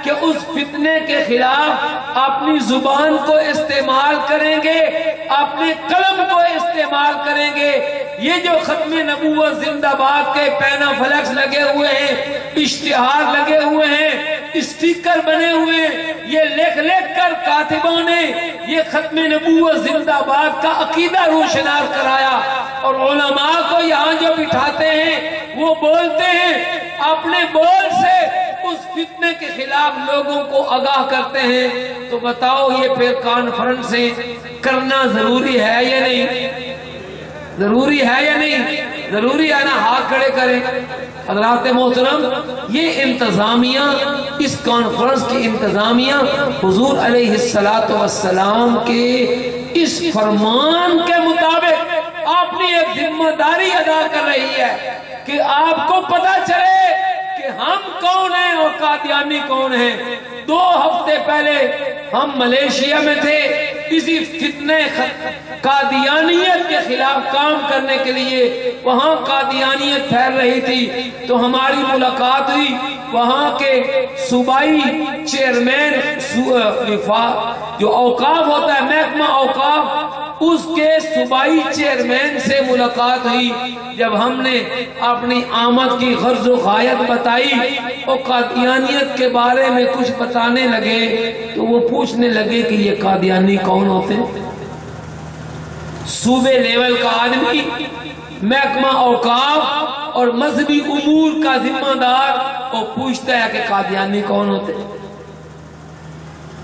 کہ اس فتنے کے خلاف اپنی زبان کو استعمال کریں گے، اپنے قلم کو استعمال کریں گے۔ یہ جو ختم نبوت زندہ باد کے پینا فلیکس لگے ہوئے ہیں، اشتہار لگے ہوئے ہیں، اسٹیکر بنے ہوئے ہیں، یہ لکھ لکھ کر کاتبوں نے یہ ختم نبوت زندہ باد کا عقیدہ روشنار کرایا، اور علماء کو یہاں جو بٹھاتے ہیں وہ بولتے ہیں، اپنے بول سے اس فتنے کے خلاف لوگوں کو آگاہ کرتے ہیں۔ تو بتاؤ یہ پھر کانفرنسیں کرنا ضروری ہے یا نہیں؟ ضروری ہے یا نہیں؟ ضروری ہے نا؟ ہاتھ کھڑے کریں۔ حضرات محترم، یہ انتظامیہ، اس کانفرنس کی انتظامیہ حضور علیہ السلام کے اس فرمان کے مطابق اپنی ایک ذمہ داری ادا کر رہی ہے کہ آپ کو پتا چلے کہ ہم کون ہیں اور قادیانی کون ہیں۔ 2 ہفتے پہلے ہم ملیشیا میں تھے، اسی فتنہ قادیانیت کے خلاف کام کرنے کے لیے، وہاں قادیانیت پھیل رہی تھی تو ہماری ملاقات ہوئی وہاں کے صوبائی چیئرمین جو اوقاف ہوتا ہے، محکمہ اوقاف، اس کے صوبائی چیئرمین سے ملاقات ہوئی۔ جب ہم نے اپنی آمد کی غرض و غایت بتائی اور قادیانیت کے بارے میں کچھ بتانے لگے تو وہ پوچھنے لگے کہ یہ قادیانی کون ہوتے ہیں؟ صوبے لیول کا آدمی، محکمہ اوقاف اور مذہبی امور کا ذمہ دار، وہ پوچھتا ہے کہ قادیانی کون ہوتے ہیں؟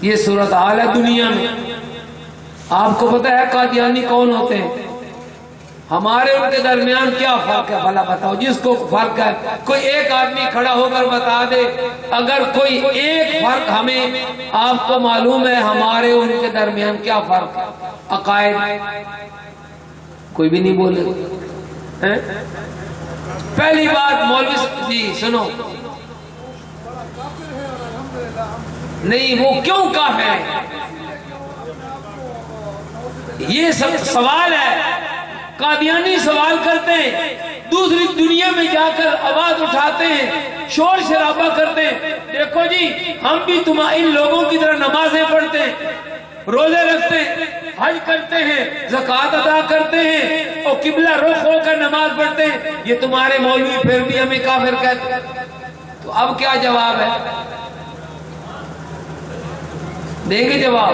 یہ صورتحال ہے دنیا میں۔ آپ کو پتہ ہے قادیانی کون ہوتے ہیں؟ ہمارے ان کے درمیان کیا فرق ہے بھلا بتاؤ، جس کو فرق ہے کوئی ایک آدمی کھڑا ہو کر بتا دے۔ اگر کوئی ایک فرق ہمیں آپ کو معلوم ہے ہمارے ان کے درمیان کیا فرق ہے؟ عقائد، کوئی بھی نہیں بولے۔ پہلی بات مولوی جی سنو، نہیں وہ کیوں کافر ہے؟ یہ سب سوال ہے، قادیانی سوال کرتے ہیں، دوسری دنیا میں جا کر آواز اٹھاتے ہیں، شور شرابہ کرتے ہیں، دیکھو جی ہم بھی ان لوگوں کی طرح نمازیں پڑھتے ہیں، روزے رکھتے ہیں، حج کرتے ہیں، زکوٰۃ ادا کرتے ہیں اور قبلہ رخ ہو کر نماز پڑھتے ہیں، یہ تمہارے مولوی پھر بھی ہمیں کافر کہتے ہیں۔ تو اب کیا جواب ہے؟ دیں گے جواب؟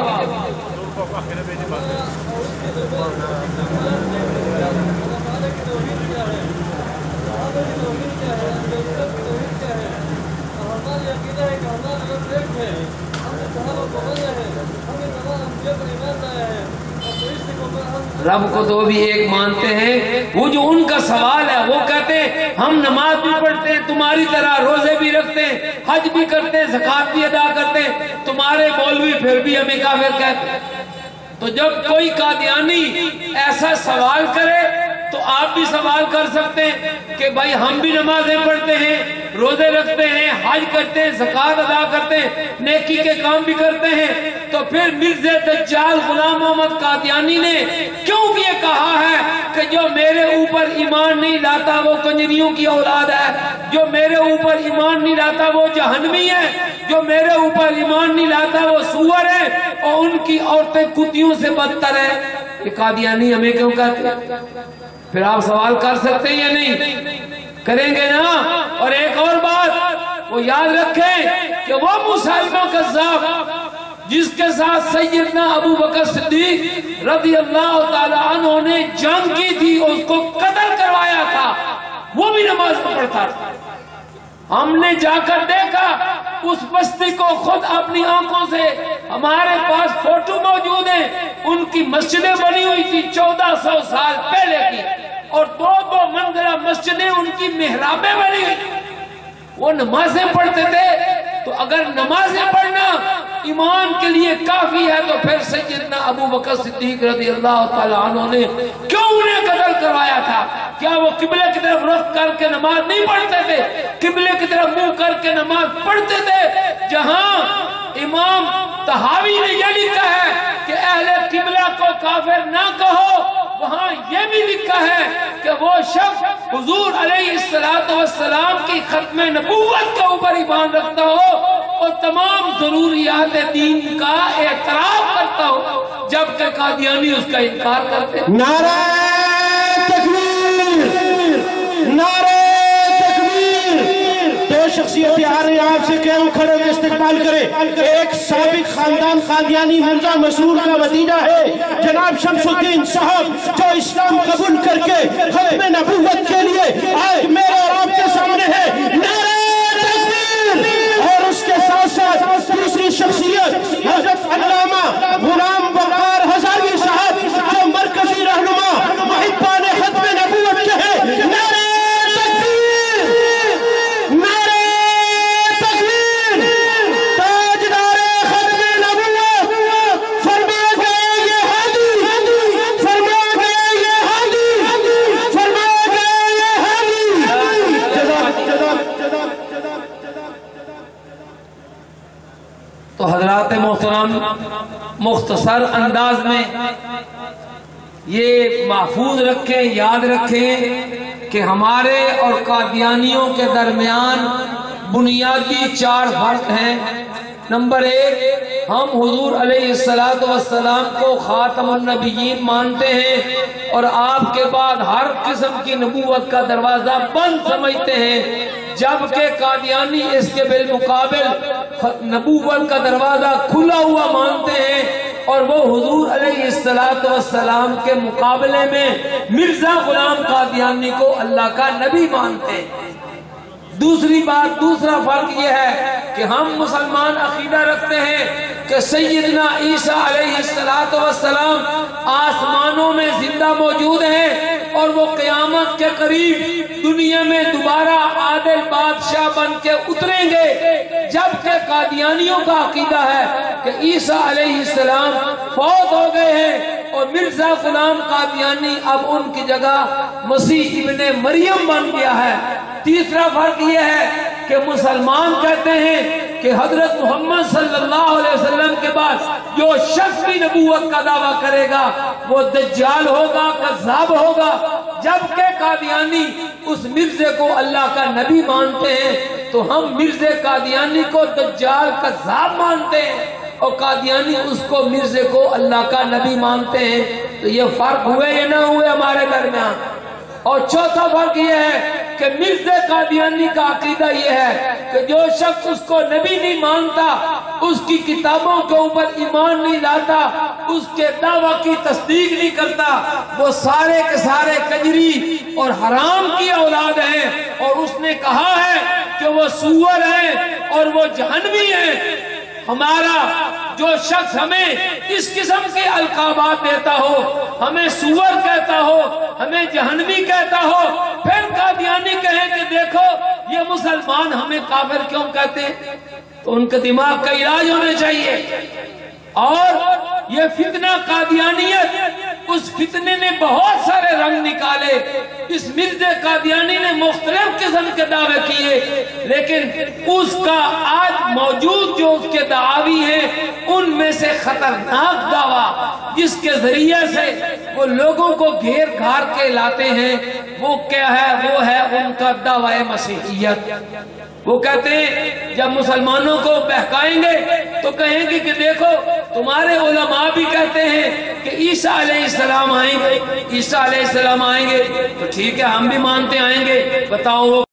رب کو تو بھی ایک مانتے ہیں، وہ جو ان کا سوال ہے وہ کہتے ہیں ہم نماز بھی پڑھتے ہیں تمہاری طرح، روزے بھی رکھتے ہیں، حج بھی کرتے ہیں، زکوٰۃ بھی ادا کرتے ہیں، تمہارے مولوی پھر بھی ہمیں کافر کہتے ہیں۔ تو جب کوئی قادیانی ایسا سوال کرے تو آپ بھی سوال کر سکتے ہیں کہ بھائی ہم بھی نمازیں پڑھتے ہیں، روزے رکھتے ہیں، حج کرتے ہیں، زکوٰۃ ادا کرتے ہیں، نیکی کے کام بھی کرتے ہیں، تو پھر مرزا دجال غلام محمد قادیانی نے کیوں یہ کہا ہے کہ جو میرے اوپر ایمان نہیں لاتا وہ کنجریوں کی اولاد ہے، جو میرے اوپر ایمان نہیں لاتا وہ جہنمی ہے، جو میرے اوپر ایمان نہیں لاتا وہ سور ہے اور ان کی عورتیں کتیوں سے بدتر ہے؟ یہ قادیانی ہمیں کیوں کہتے ہیں؟ پھر آپ سوال کر سکتے ہیں یا نہیں؟ کریں گے نا؟ اور ایک اور بات وہ یاد رکھیں کہ وہ مسلمہ کذاب جس کے ساتھ سیدنا ابو بکر صدیق رضی اللہ تعالیٰ عنہ نے جنگ کی تھی، اس کو قتل کروایا تھا، وہ بھی نماز پڑھتا تھا۔ ہم نے جا کر دیکھا اس بستی کو خود اپنی آنکھوں سے، ہمارے پاس فوٹو موجود ہیں، ان کی مسجدیں بنی ہوئی تھی 1400 سال پہلے کی، اور 2 منزلہ مسجدیں ان کی محرابیں بنی ہوئی، وہ نمازیں پڑھتے تھے۔ تو اگر نمازیں پڑھنا ایمان کے لیے کافی ہے تو پھر سیدنا ابو بکر صدیق رضی اللہ تعالیٰ عنہ نے کیوں انہیں قتل کروایا تھا؟ کیا وہ قبلے کی طرف رخ کر کے نماز نہیں پڑھتے تھے؟ قبلے کی طرف منہ کر کے نماز پڑھتے تھے؟ جہاں امام طحاوی نے یہ لکھا ہے کہ اہل قبلہ کو کافر نہ کہو، وہاں یہ بھی لکھا ہے کہ وہ شخص حضور علیہ السلام کی ختم نبوت کے اوپر ایمان رکھتا ہو اور تمام ضروریات دین کا اعتراف کرتا ہو، جبکہ قادیانی اس کا انکار کرتے ہیں۔ نعرہ تکبیر، نعرہ تکبیر۔ 2 شخصیتیں آ رہی ہیں، آپ سے کہ ہم کھڑے ہوئے استقبال کریں۔ ایک سابق خاندان قادیانی مرزا مسرور کا بھتیجا ہے جناب شمس الدین صاحب، جو اسلام قبول کر کے ختم نبوت کے لیے آج میرے اور آپ کے سامنے ہے۔ نعرہ تکبیر۔ اور اس کے ساتھ ساتھ دوسری شخصیت حضرت علامہ غلام بقار ہزاروی صاحب، جو مرکزی رہنما محبان ختم نبوت کے ہیں۔ نعرہ تکبیر، نعرہ تکبیر۔ تاجدار ختم نبوت فرما گئے یہ ہادی، فرما گئے یہ ہادی، فرما گئے یہ ہادی۔ تو حضرات محترم مختصر انداز میں یہ محفوظ رکھیں، یاد رکھیں کہ ہمارے اور قادیانیوں کے درمیان بنیادی 4 فرق ہیں۔ نمبر 1، ہم حضور علیہ السلام کو خاتم النبیین مانتے ہیں اور آپ کے بعد ہر قسم کی نبوت کا دروازہ بند سمجھتے ہیں، جبکہ قادیانی اس کے بالمقابل نبوت کا دروازہ کھلا ہوا مانتے ہیں اور وہ حضور علیہ السلام کے مقابلے میں مرزا غلام قادیانی کو اللہ کا نبی مانتے ہیں۔ دوسری بات، دوسرا فرق یہ ہے کہ ہم مسلمان عقیدہ رکھتے ہیں کہ سیدنا عیسیٰ علیہ السلام آسمانوں میں زندہ موجود ہیں اور وہ قیامت کے قریب دنیا میں دوبارہ عادل بادشاہ بن کے اتریں گے، جبکہ قادیانیوں کا عقیدہ ہے کہ عیسیٰ علیہ السلام فوت ہو گئے ہیں اور مرزا غلام قادیانی اب ان کی جگہ مسیح ابن مریم بن گیا ہے۔ تیسرا فرق یہ ہے کہ مسلمان کہتے ہیں کہ حضرت محمد صلی اللہ علیہ وسلم کے بعد جو شخص بھی نبوت کا دعویٰ کرے گا وہ دجال ہوگا، کذاب ہوگا، جبکہ قادیانی اس مرزے کو اللہ کا نبی مانتے ہیں۔ تو ہم مرزے قادیانی کو دجال، کذاب مانتے ہیں اور قادیانی اس کو مرزے کو اللہ کا نبی مانتے ہیں۔ تو یہ فرق ہوئے یا نہ ہوئے ہمارے درمیان۔ اور چوتھا فرق یہ ہے کہ مرزا قادیانی کا عقیدہ یہ ہے کہ جو شخص اس کو نبی نہیں مانتا، اس کی کتابوں کے اوپر ایمان نہیں لاتا، اس کے دعویٰ کی تصدیق نہیں کرتا، وہ سارے کے سارے کجری اور حرام کی اولاد ہیں، اور اس نے کہا ہے کہ وہ سور ہیں اور وہ جہنمی ہیں۔ ہمارا جو شخص ہمیں اس قسم کے القابات دیتا ہو، ہمیں سور کہتا ہو، ہمیں جہنمی کہتا ہو، پھر قادیانی کہیں کہ دیکھو یہ مسلمان ہمیں کافر کیوں کہتے ہیں، تو ان کے دماغ کا علاج ہونا چاہیے۔ اور یہ فتنہ قادیانیت، اس فتنے نے بہت سارے رنگ نکالے، اس مرزا قادیانی نے مختلف قسم کے دعوے کیے، لیکن اس کا آج موجود جو اس کے دعاوی ہیں ان میں سے خطرناک دعویٰ جس کے ذریعے سے وہ لوگوں کو گھیر گھار کے لاتے ہیں، وہ کیا ہے؟ وہ ہے ان کا دعویٰ مسیحیت۔ وہ کہتے ہیں جب مسلمانوں کو بہکائیں گے تو کہیں گے کہ دیکھو تمہارے علماء بھی کہتے ہیں کہ عیسیٰ علیہ السلام آئیں گے، عیسیٰ علیہ السلام آئیں گے، تو ٹھیک ہے ہم بھی مانتے آئیں گے، بتاؤ وہ۔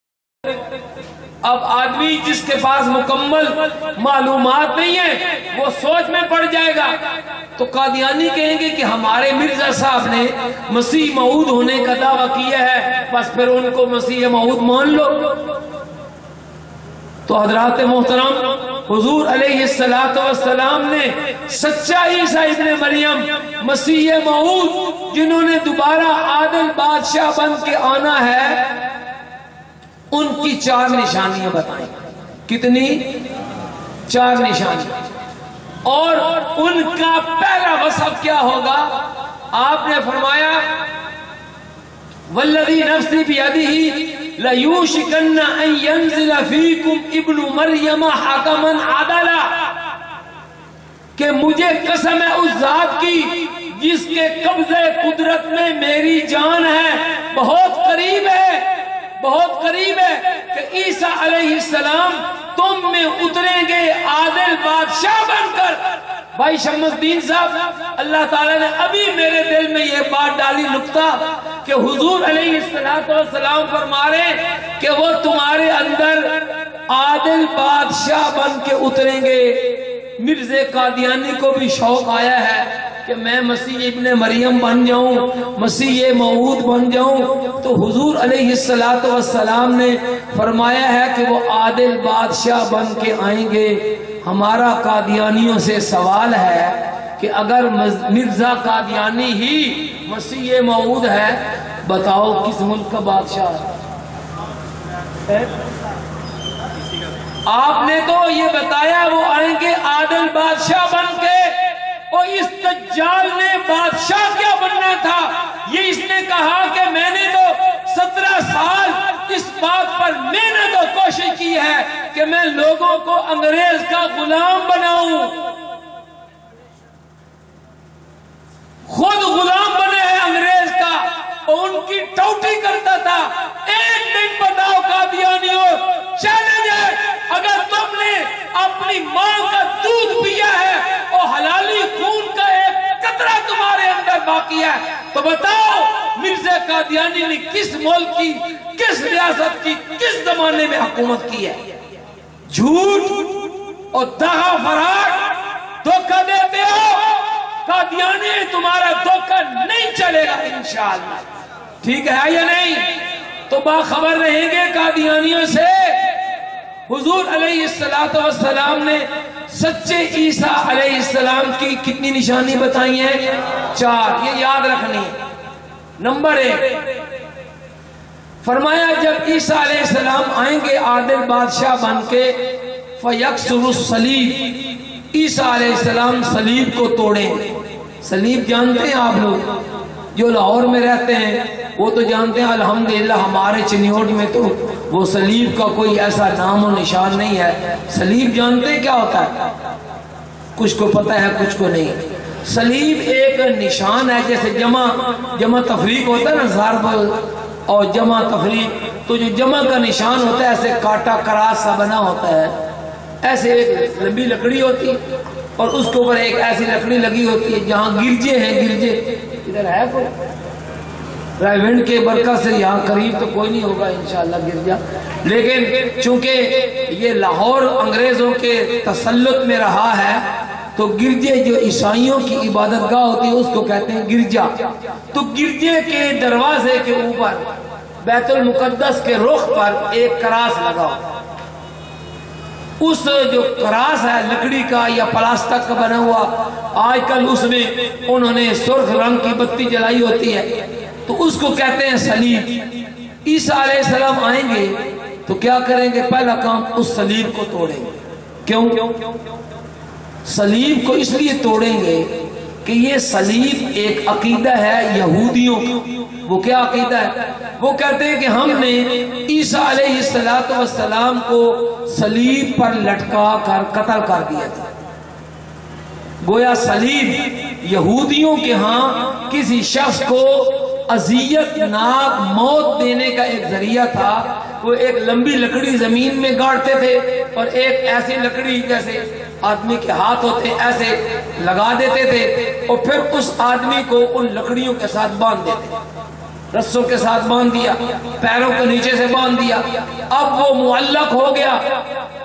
اب آدمی جس کے پاس مکمل معلومات نہیں ہے وہ سوچ میں پڑ جائے گا۔ تو قادیانی کہیں گے کہ ہمارے مرزا صاحب نے مسیح موعود ہونے کا دعویٰ کیا ہے، بس پھر ان کو مسیح موعود مان لو۔ تو حضرات محترم، حضور علیہ السلام نے سچا عیسیٰ ابن مریم مسیح موعود جنہوں نے دوبارہ عادل بادشاہ بن کے آنا ہے، ان کی 4 نشانیاں بتائیں۔ کتنی؟ 4 نشانیاں۔ اور ان کا پہلا وصف کیا ہوگا؟ آپ نے فرمایا والذی نفسی بیدہ لیوشکن ان ینزل فیکم ابن مریم حکما عدلا، کہ مجھے قسم ہے اس ذات کی جس کے قبضہ قدرت میں میری جان ہے، بہت قریب ہے، بہت قریب ہے کہ عیسیٰ علیہ السلام تم میں اتریں گے عادل بادشاہ بن کر۔ بھائی شمس الدین صاحب، اللہ تعالیٰ نے ابھی میرے دل میں یہ بات ڈالی نکتہ کہ حضور علیہ السلام فرما رہے کہ وہ تمہارے اندر عادل بادشاہ بن کے اتریں گے۔ مرزا قادیانی کو بھی شوق آیا ہے کہ میں مسیح ابن مریم بن جاؤں، مسیح موعود بن جاؤں، تو حضور علیہ السلام نے فرمایا ہے کہ وہ عادل بادشاہ بن کے آئیں گے۔ ہمارا قادیانیوں سے سوال ہے کہ اگر مرزا قادیانی ہی مسیح موعود ہے، بتاؤ کس ملک کا بادشاہ ہے؟ آپ نے تو یہ بتایا وہ آئیں گے عادل بادشاہ بن کے، اور اس دجال نے بادشاہ کیا بننا تھا؟ یہ اس نے کہا کہ میں نے تو 17 سال اس بات پر محنت اور کوشش کی ہے کہ میں لوگوں کو انگریز کا غلام بناؤں، خود غلام بنے ہیں انگریز کا اور ان کی ٹوٹی کرتا تھا۔ ایک دن بتاؤ قادیانیوں، چیلنج ہے، اگر تم نے اپنی ماں کا دودھ پیا ہے اور حلالی خون کا ایک قطرہ تمہارے اندر باقی ہے تو بتاؤ مرزا قادیانی نے کس ملک کی، کس ریاست کی، کس زمانے میں حکومت کی ہے؟ جھوٹ اور دغا فریب دھوکہ دیتے ہو، قادیانی تمہارا دھوکہ نہیں چلے گا انشاءاللہ، ٹھیک ہے یا نہیں؟ تو باخبر رہیں گے قادیانیوں سے۔ حضور علیہ السلام نے سچے عیسیٰ علیہ السلام کی کتنی نشانی بتائی ہیں؟ 4، یہ یاد رکھنی ہے۔ نمبر 1 فرمایا جب عیسیٰ علیہ السلام آئیں گے عادل بادشاہ بن کے، فَيَكْسُرُ الصَّلِيبِ، عیسیٰ علیہ السلام صلیب کو توڑیں گے۔ صلیب جانتے ہیں آپ لوگ جو لاہور میں رہتے ہیں وہ تو جانتے ہیں، الحمدللہ ہمارے چنیوٹ میں تو وہ صلیب کا کوئی ایسا نام و نشان نہیں ہے۔ صلیب جانتے ہیں کیا ہوتا ہے؟ کچھ کو پتہ ہے کچھ کو نہیں۔ صلیب ایک نشان ہے، جیسے جمع تفریق ہوتا ہے نا، ضرب اور جمع تفریق، تو جو جمع کا نشان ہوتا ہے ایسے کاٹا کراس سا بنا ہوتا ہے، ایسے ایک لمبی لکڑی ہوتی اور اس کے اوپر ایک ایسی لکڑی لگی ہوتی ہے جہاں گرجے ہیں، گرجے ادھر ہے کوئی؟ رائیونڈ کے برکت سے یہاں قریب تو کوئی نہیں ہوگا انشاءاللہ گرجا، لیکن چونکہ یہ لاہور انگریزوں کے تسلط میں رہا ہے تو گرجے جو عیسائیوں کی عبادت گاہ ہوتی ہے اس کو کہتے ہیں گرجا۔ تو گرجے کے دروازے کے اوپر بیت المقدس کے رخ پر ایک کراس لگا ہوتا ہے، اس جو کراس ہے لکڑی کا یا پلاسٹک کا بنا ہوا، آج کل اس میں انہوں نے سرخ رنگ کی بتی جلائی ہوتی ہے تو اس کو کہتے ہیں صلیب۔ عیسیٰ علیہ السلام آئیں گے تو کیا کریں گے؟ پہلا کام اس صلیب کو توڑیں گے۔ کیوں؟ صلیب کو اس لیے توڑیں گے کہ یہ صلیب ایک عقیدہ ہے یہودیوں کا۔ وہ کیا عقیدہ ہے؟ وہ کہتے ہیں کہ ہم نے عیسیٰ علیہ السلام کو صلیب پر لٹکا کر قتل کر دیا تھا۔ گویا صلیب یہودیوں کے ہاں کسی شخص کو اذیت ناک موت دینے کا ایک ذریعہ تھا۔ وہ ایک لمبی لکڑی زمین میں گاڑتے تھے اور ایک ایسی لکڑی جیسے آدمی کے ہاتھ ہوتے ایسے لگا دیتے تھے اور پھر اس آدمی کو ان لکڑیوں کے ساتھ باندھ دیتے، رسوں کے ساتھ باندھ دیا، پیروں کے نیچے سے باندھ دیا۔ اب وہ معلق ہو گیا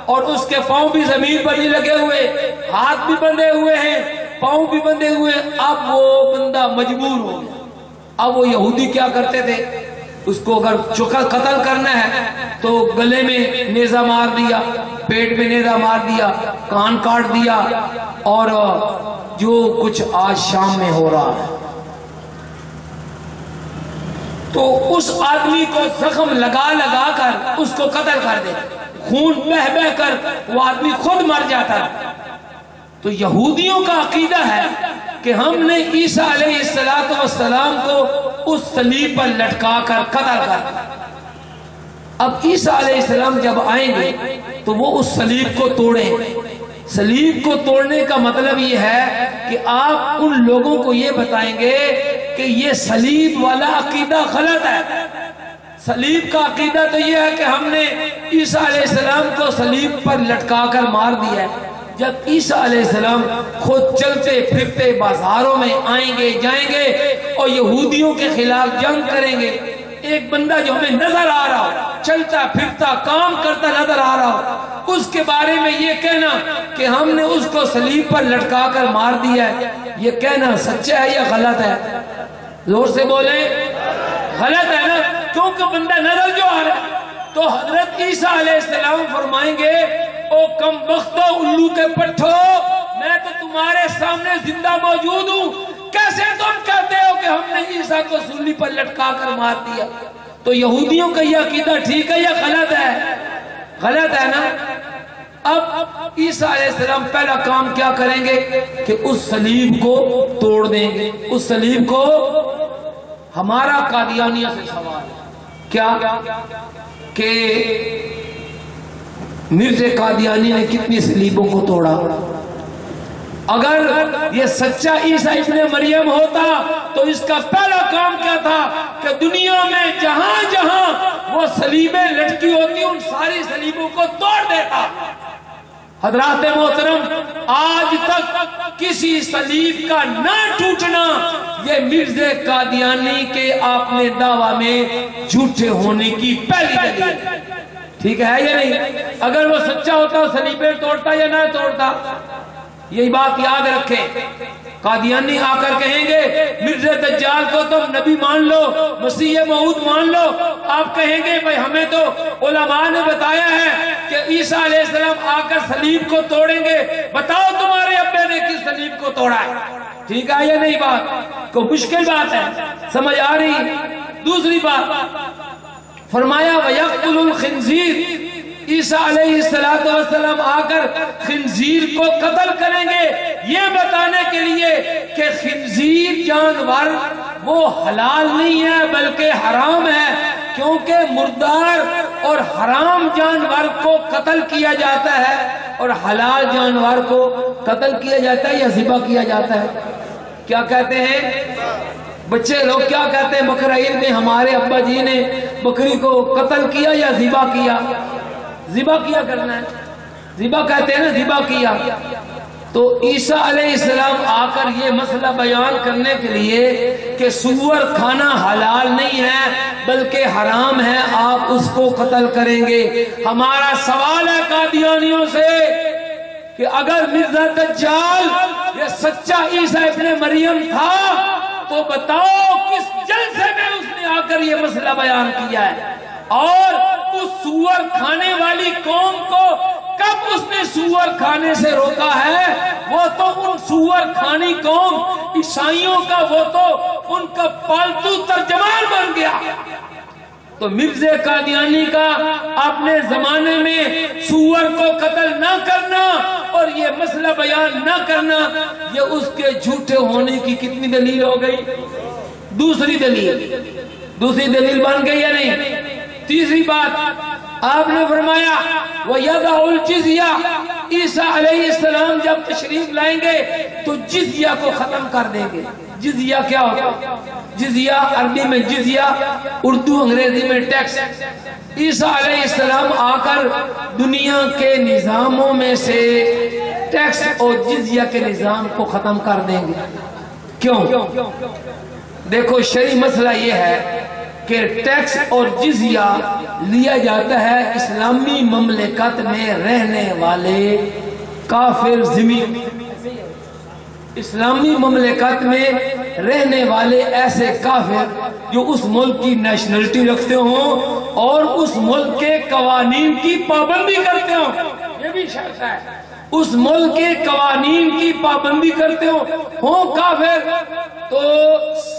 اور اس کے پاؤں بھی زمین پر نہیں لگے ہوئے، ہاتھ بھی بندھے ہوئے ہیں، پاؤں بھی بندھے ہوئے۔ اب وہ بندہ مجبور ہو گیا۔ اب وہ یہودی کیا کرتے تھے؟ اس کو اگر قتل کرنا ہے تو گلے میں نیزہ مار دیا، پیٹ میں نیزہ مار دیا، کان کاٹ دیا، اور جو کچھ آج شام میں ہو رہا ہے تو اس آدمی کو زخم لگا لگا کر اس کو قتل کر دے، خون بہ بہ کر وہ آدمی خود مر جاتا ہے۔ تو یہودیوں کا عقیدہ ہے کہ ہم نے عیسیٰ علیہ السلام کو اس صلیب پر لٹکا کر قتل کر دیا۔ اب عیسیٰ علیہ السلام جب آئیں گے تو وہ اس صلیب کو توڑیں گے۔ صلیب کو توڑنے کا مطلب یہ ہے کہ آپ ان لوگوں کو یہ بتائیں گے کہ یہ صلیب والا عقیدہ غلط ہے۔ صلیب کا عقیدہ تو یہ ہے کہ ہم نے عیسیٰ علیہ السلام کو صلیب پر لٹکا کر مار دیا ہے۔ جب عیسیٰ علیہ السلام خود چلتے پھرتے بازاروں میں آئیں گے، جائیں گے اور یہودیوں کے خلاف جنگ کریں گے، ایک بندہ جو ہمیں نظر آ رہا ہو، چلتا پھرتا کام کرتا نظر آ رہا ہو، اس کے بارے میں یہ کہنا کہ ہم نے اس کو صلیب پر لٹکا کر مار دیا ہے، یہ کہنا سچا ہے یا غلط ہے؟ زور سے بولیں، غلط ہے نا، کیونکہ بندہ نظر جو آ رہا ہے۔ تو حضرت عیسیٰ علیہ السلام فرمائیں گے، او کم بختو الو کے پٹھو، میں تو تمہارے سامنے زندہ موجود ہوں، کیسے تم کہتے ہو کہ ہم نے عیسیٰ کو سولی پر لٹکا کر مار دیا؟ تو یہودیوں کا یہ عقیدہ ٹھیک ہے یا غلط ہے؟ غلط ہے نا۔ اب عیسیٰ علیہ السلام پہلا کام کیا کریں گے کہ اس صلیب کو توڑ دیں گے۔ اس صلیب کو، ہمارا قادیانیہ سے سوال ہے کیا کہ مرزا قادیانی نے کتنی صلیبوں کو توڑا. اگر یہ سچا عیسیٰ ابن مریم ہوتا تو اس کا پہلا کام کیا تھا کہ دنیا میں جہاں جہاں وہ صلیبیں لٹکی ہوتی ان ساری صلیبوں کو توڑ دیتا. حضرات محترم، آج تک کسی صلیب کا نہ ٹوٹنا یہ مرزا قادیانی کے آپ نے دعویٰ میں جھوٹے ہونے کی پہلی دلیل. ٹھیک ہے یا نہیں؟ اگر وہ سچا ہوتا صلیبیں توڑتا یا نہ توڑتا؟ یہی بات یاد رکھیں. قادیانی آ کر کہیں گے مرزا دجال کو تم نبی مان لو، مسیح موعود مان لو. آپ کہیں گے بھئی ہمیں تو علماء نے بتایا ہے کہ عیسیٰ علیہ السلام آ کر صلیب کو توڑیں گے. بتاؤ تمہارے ابے نے کس صلیب کو توڑا ہے؟ ٹھیک ہے یا نہیں؟ بات کوئی مشکل بات ہے، سمجھ آ رہی؟ دوسری بات فرمایا وَيَقْتُلُ الْخِنْزِيرَ، عیسیٰ علیہ السلام آ کر خنزیر کو قتل کریں گے یہ بتانے کے لیے کہ خنزیر جانور وہ حلال نہیں ہے بلکہ حرام ہے، کیونکہ مردار اور حرام جانور کو قتل کیا جاتا ہے اور حلال جانور کو قتل کیا جاتا ہے یا ذبح کیا جاتا ہے. کیا کہتے ہیں بچے لوگ؟ کیا کہتے ہیں بقرہ عید میں ہمارے ابا جی نے بکری کو قتل کیا یا ذبح کیا؟ ذبح کیا کرنا ہے، ذبح کہتے ہیں نا، ذبح کیا. تو عیسیٰ علیہ السلام آ کر یہ مسئلہ بیان کرنے کے لیے کہ سور کھانا حلال نہیں ہے بلکہ حرام ہے، آپ اس کو قتل کریں گے. ہمارا سوال ہے قادیانیوں سے کہ اگر مرزا دجال یہ سچا عیسیٰ ابن مریم تھا تو بتاؤ کس جلسے میں اس نے آ کر یہ مسئلہ بیان کیا ہے، اور اس سور کھانے والی قوم کو کب اس نے سور کھانے سے روکا ہے؟ وہ تو ان سور کھانی قوم عیسائیوں کا وہ تو ان کا پالتو ترجمان بن گیا. تو مرزا قادیانی کا اپنے زمانے میں سور کو قتل نہ کرنا اور یہ مسئلہ بیان نہ کرنا یہ اس کے جھوٹے ہونے کی کتنی دلیل ہو گئی؟ دوسری دلیل بن گئی یا نہیں؟ تیسری بات آپ نے فرمایا وَيَضَعُ الْجِزْيَةَ، عیسیٰ علیہ السلام جب تشریف لائیں گے تو جزیہ کو ختم کر دیں گے. جزیہ کیا ہوگا؟ جزیہ عربی میں جزیہ، اردو انگریزی میں ٹیکس. عیسیٰ علیہ السلام آ کر دنیا کے نظاموں میں سے ٹیکس اور جزیہ کے نظام کو ختم کر دیں گے. کیوں؟ دیکھو شرعی مسئلہ یہ ہے کہ ٹیکس اور جزیہ لیا جاتا ہے اسلامی مملکت میں رہنے والے کافر ذمہ. اسلامی مملکت میں رہنے والے ایسے کافر جو اس ملک کی نیشنلٹی رکھتے ہوں اور اس ملک کے قوانین کی پابندی کرتے ہوں. یہ بھی شرط ہے، اس ملک کے قوانین کی پابندی کرتے ہوں کافر، تو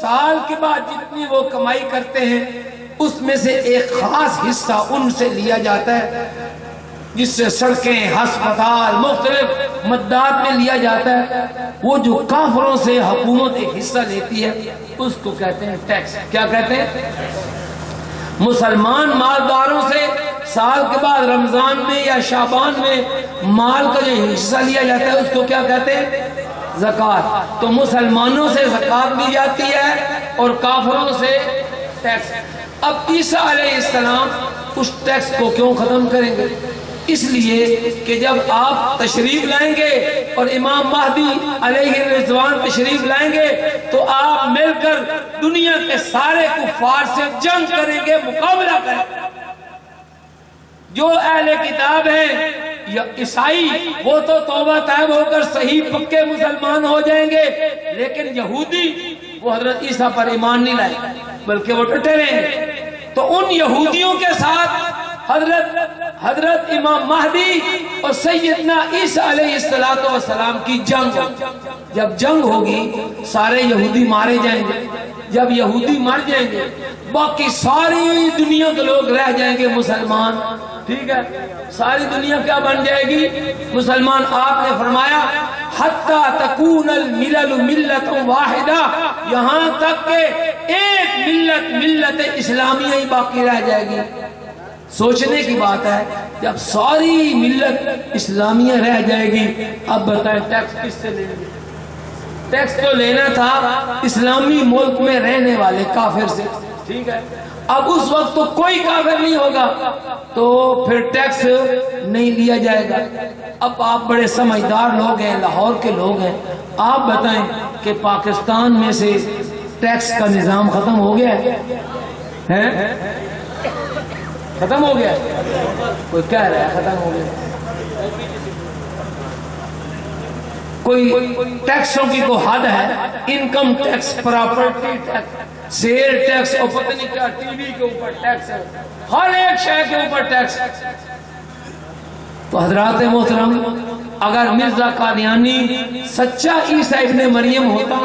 سال کے بعد جتنی وہ کمائی کرتے ہیں اس میں سے ایک خاص حصہ ان سے لیا جاتا ہے جس سے سڑکیں، ہسپتال، مختلف مدات میں لیا جاتا ہے. وہ جو کافروں سے حکومت ایک حصہ لیتی ہے اس کو کہتے ہیں ٹیکس. کیا کہتے ہیں؟ مسلمان مالداروں سے سال کے بعد رمضان میں یا شعبان میں مال کا جو حصہ لیا جاتا ہے اس کو کیا کہتے ہیں؟ زکوٰۃ. تو مسلمانوں سے زکوٰۃ لی جاتی ہے اور کافروں سے ٹیکس. اب عیسیٰ علیہ السلام اس ٹیکس کو کیوں ختم کریں گے؟ اس لیے کہ جب آپ تشریف لائیں گے اور امام مہدی علیہ الرضوان تشریف لائیں گے تو آپ مل کر دنیا کے سارے کفار سے جنگ کریں گے، مقابلہ کریں گے. جو اہل کتاب ہیں یا عیسائی وہ تو توبہ طائب ہو کر صحیح پکے مسلمان ہو جائیں گے، لیکن یہودی وہ حضرت عیسیٰ پر ایمان نہیں لائیں بلکہ وہ ڈٹے رہیں گے. تو ان یہودیوں کے ساتھ حضرت امام مہدی اور سیدنا عیسیٰ علیہ السلام کی جنگ. جب جنگ ہوگی سارے یہودی مارے جائیں گے. جب یہودی مر جائیں گے باقی ساری دنیا کے لوگ رہ جائیں گے مسلمان. ٹھیک ہے، ساری دنیا کیا بن جائے گی؟ مسلمان. آپ نے فرمایا حتی تکون الملل ملت واحدہ، یہاں تک کہ ایک ملت اسلامیہ ہی باقی رہ جائے گی. سوچنے کی بات ہے، جب ساری ملت اسلامیہ رہ جائے گی، اب بتائیں ٹیکس کس سے لیں گے؟ ٹیکس تو لینا تھا اسلامی ملک میں رہنے والے کافر سے، ٹھیک ہے؟ اب اس وقت تو کوئی کافر نہیں ہوگا تو پھر ٹیکس نہیں لیا جائے گا۔ اب آپ بڑے سمجھدار لوگ ہیں، لاہور کے لوگ ہیں، آپ بتائیں کہ پاکستان میں سے ٹیکس کا نظام ختم ہو گیا ہے؟ ختم ہو گیا؟ کوئی کہہ رہا ہے ختم ہو گیا۔ کوئی ٹیکسوں کی تو حد ہے، income tax, property tax, sale tax, اور پتہ نہیں کیا، ٹی وی کے اوپر ٹیکس ہے، ہر ایک شے کے اوپر ٹیکس۔ تو حضرات محترم، اگر مرزا قادیانی سچا عیسیٰ ابن مریم ہوتا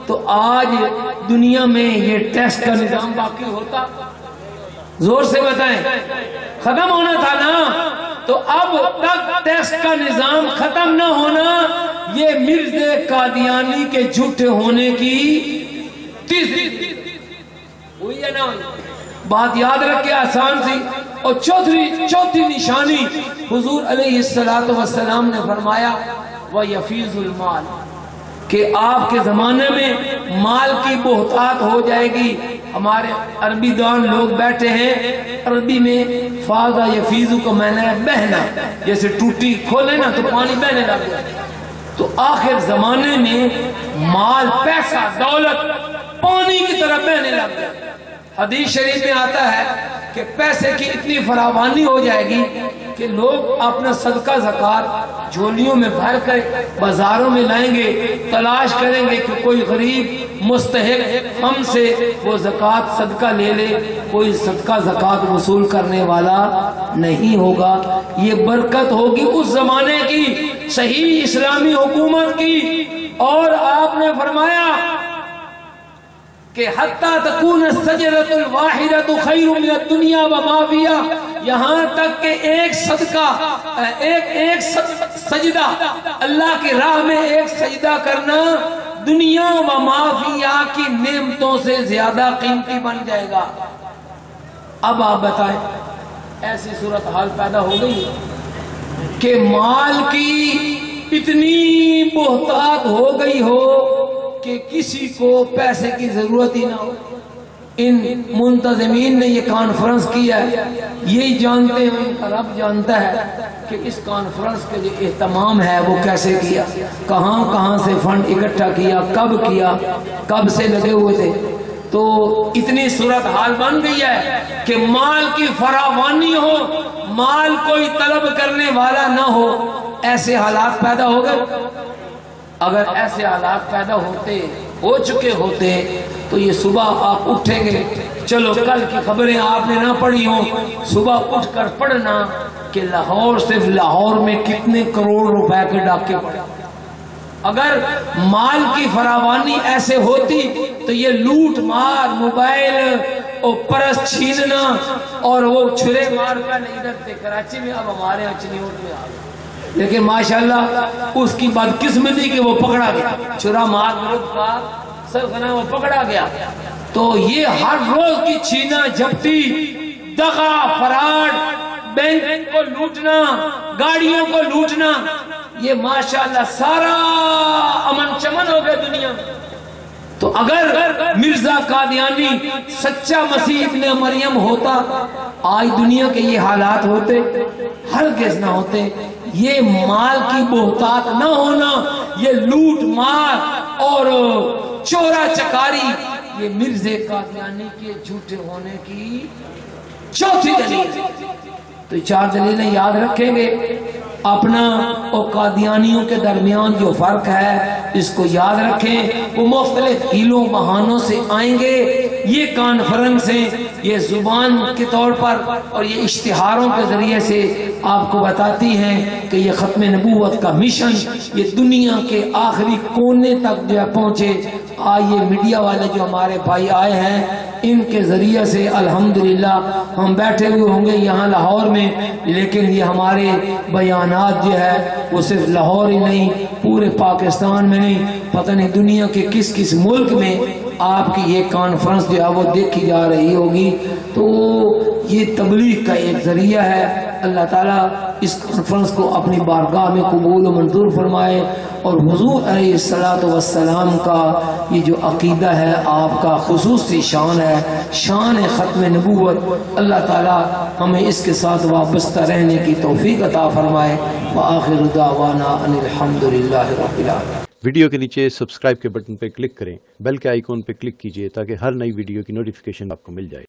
تو آج دنیا میں یہ ٹیکس کا نظام باقی ہوتا؟ زور سے بتائیں، ختم ہونا تھا نا؟ تو اب تک ٹیکس کا نظام ختم نہ ہونا یہ مرزا قادیانی کے جھوٹے ہونے کی ہوئی ہے نا؟ بات یاد رکھے، آسان سی۔ اور چوتھی نشانی، حضور علیہ السلام نے فرمایا وَيَفِيضُ الْمَالِ، کہ آپ کے زمانے میں مال کی بہتات ہو جائے گی۔ ہمارے عربی دان لوگ بیٹھے ہیں، عربی میں فاضا یفیض کو میں نے بہنا، جیسے ٹوٹی کھولے نا تو پانی بہنے لگ جائے۔ تو آخر زمانے میں مال، پیسہ، دولت پانی کی طرح بہنے لگ جائے۔ حدیث شریف میں آتا ہے کہ پیسے کی اتنی فراوانی ہو جائے گی کہ لوگ اپنا صدقہ زکوٰۃ جھولیوں میں بھر کر بازاروں میں لائیں گے، تلاش کریں گے کہ کوئی غریب مستحق ہم سے وہ زکوٰۃ صدقہ لے لے، کوئی صدقہ زکوٰۃ وصول کرنے والا نہیں ہوگا۔ یہ برکت ہوگی اس زمانے کی، صحیح اسلامی حکومت کی۔ اور آپ نے فرمایا کہ حتیٰ تکون السجدۃ الواحدۃ خیر من الدنیا وما فیہا، یہاں تک کہ ایک صدقہ، ایک سجدہ، اللہ کی راہ میں ایک سجدہ کرنا دنیا وما فیہا کی نعمتوں سے زیادہ قیمتی بن جائے گا۔ اب آپ بتائیں، ایسی صورتحال پیدا ہو گئی کہ مال کی اتنی بہتات ہو گئی ہو کہ کسی کو پیسے کی ضرورت ہی نہ ہو۔ ان منتظمین نے یہ کانفرنس کیا ہے، یہی جانتے ہیں، ان کا رب جانتا ہے کہ اس کانفرنس کا جو اہتمام ہے وہ کیسے کیا، کہاں سے فنڈ اکٹھا کیا، کب سے لگے ہوئے تھے۔ تو اتنی صورتحال بن گئی ہے کہ مال کی فراوانی ہو، مال کوئی طلب کرنے والا نہ ہو، ایسے حالات پیدا ہو گئے۔ اگر ایسے حالات پیدا ہو چکے ہوتے تو یہ صبح آپ اٹھیں گے، چلو کل کی خبریں آپ نے نہ پڑھی ہوں، صبح اٹھ کر پڑھنا کہ لاہور، صرف لاہور میں کتنے کروڑ روپے کے ڈاکے پڑے۔ اگر مال کی فراوانی ایسے ہوتی تو یہ لوٹ مار، موبائل اور پرس چھیننا اور وہ چھرے مار کر ادھر تھے کراچی میں، اب ہمارے یہاں چنیوٹ میں آ گئے۔ لیکن ماشاءاللہ اس کی بدقسمتی کہ وہ پکڑا گیا، چھرا مار گروپ کا سرغنہ وہ پکڑا گیا۔ تو یہ ہر روز کی چھینا جھپٹی، دغا، فراڈ، بینک کو لوٹنا، گاڑیوں کو لوٹنا، یہ ماشاءاللہ سارا امن چمن ہو گیا دنیا میں۔ تو اگر مرزا قادیانی سچا مسیح ابن مریم ہوتا، آج دنیا کے یہ حالات ہوتے؟ ہرگز نہ ہوتے۔ یہ مال کی بہتات نہ ہونا، یہ لوٹ مار اور چورا چکاری، یہ مرزا قادیانی کے جھوٹے ہونے کی چوتھی دلیل۔ تو چار دلیلیں یاد رکھیں گے، اپنا اور قادیانیوں کے درمیان جو فرق ہے اس کو یاد رکھیں۔ وہ مختلف ہیلوں بہانوں سے آئیں گے، یہ کانفرنسیں یہ زبان کے طور پر اور یہ اشتہاروں کے ذریعے سے آپ کو بتاتی ہیں کہ یہ ختم نبوت کا مشن یہ دنیا کے آخری کونے تک جو ہے پہنچے۔ آئیے میڈیا والے جو ہمارے بھائی آئے ہیں، ان کے ذریعے سے الحمدللہ ہم بیٹھے ہوئے ہوں گے یہاں لاہور میں، لیکن یہ ہمارے بیانات جو ہے وہ صرف لاہور ہی نہیں، پورے پاکستان میں نہیں، پتہ نہیں دنیا کے کس کس ملک میں آپ کی یہ کانفرنس جو ہے وہ دیکھی جا رہی ہوگی۔ تو یہ تبلیغ کا ایک ذریعہ ہے۔ اللہ تعالیٰ اس کانفرنس کو اپنی بارگاہ میں قبول و منظور فرمائے، اور حضور علیہ الصلوۃ والسلام کا یہ جو عقیدہ ہے آپ کا خصوصی شان ہے، شان ختم نبوت، اللہ تعالیٰ ہمیں اس کے ساتھ وابستہ رہنے کی توفیق عطا فرمائے۔ وآخر دعوانا ان الحمد للہ رب العالمین۔ ویڈیو کے نیچے سبسکرائب کے بٹن پہ کلک کریں، بیل کے آئیکن پہ کلک کیجئے تاکہ ہر نئی ویڈیو کی نوٹیفیکیشن آپ کو مل جائے۔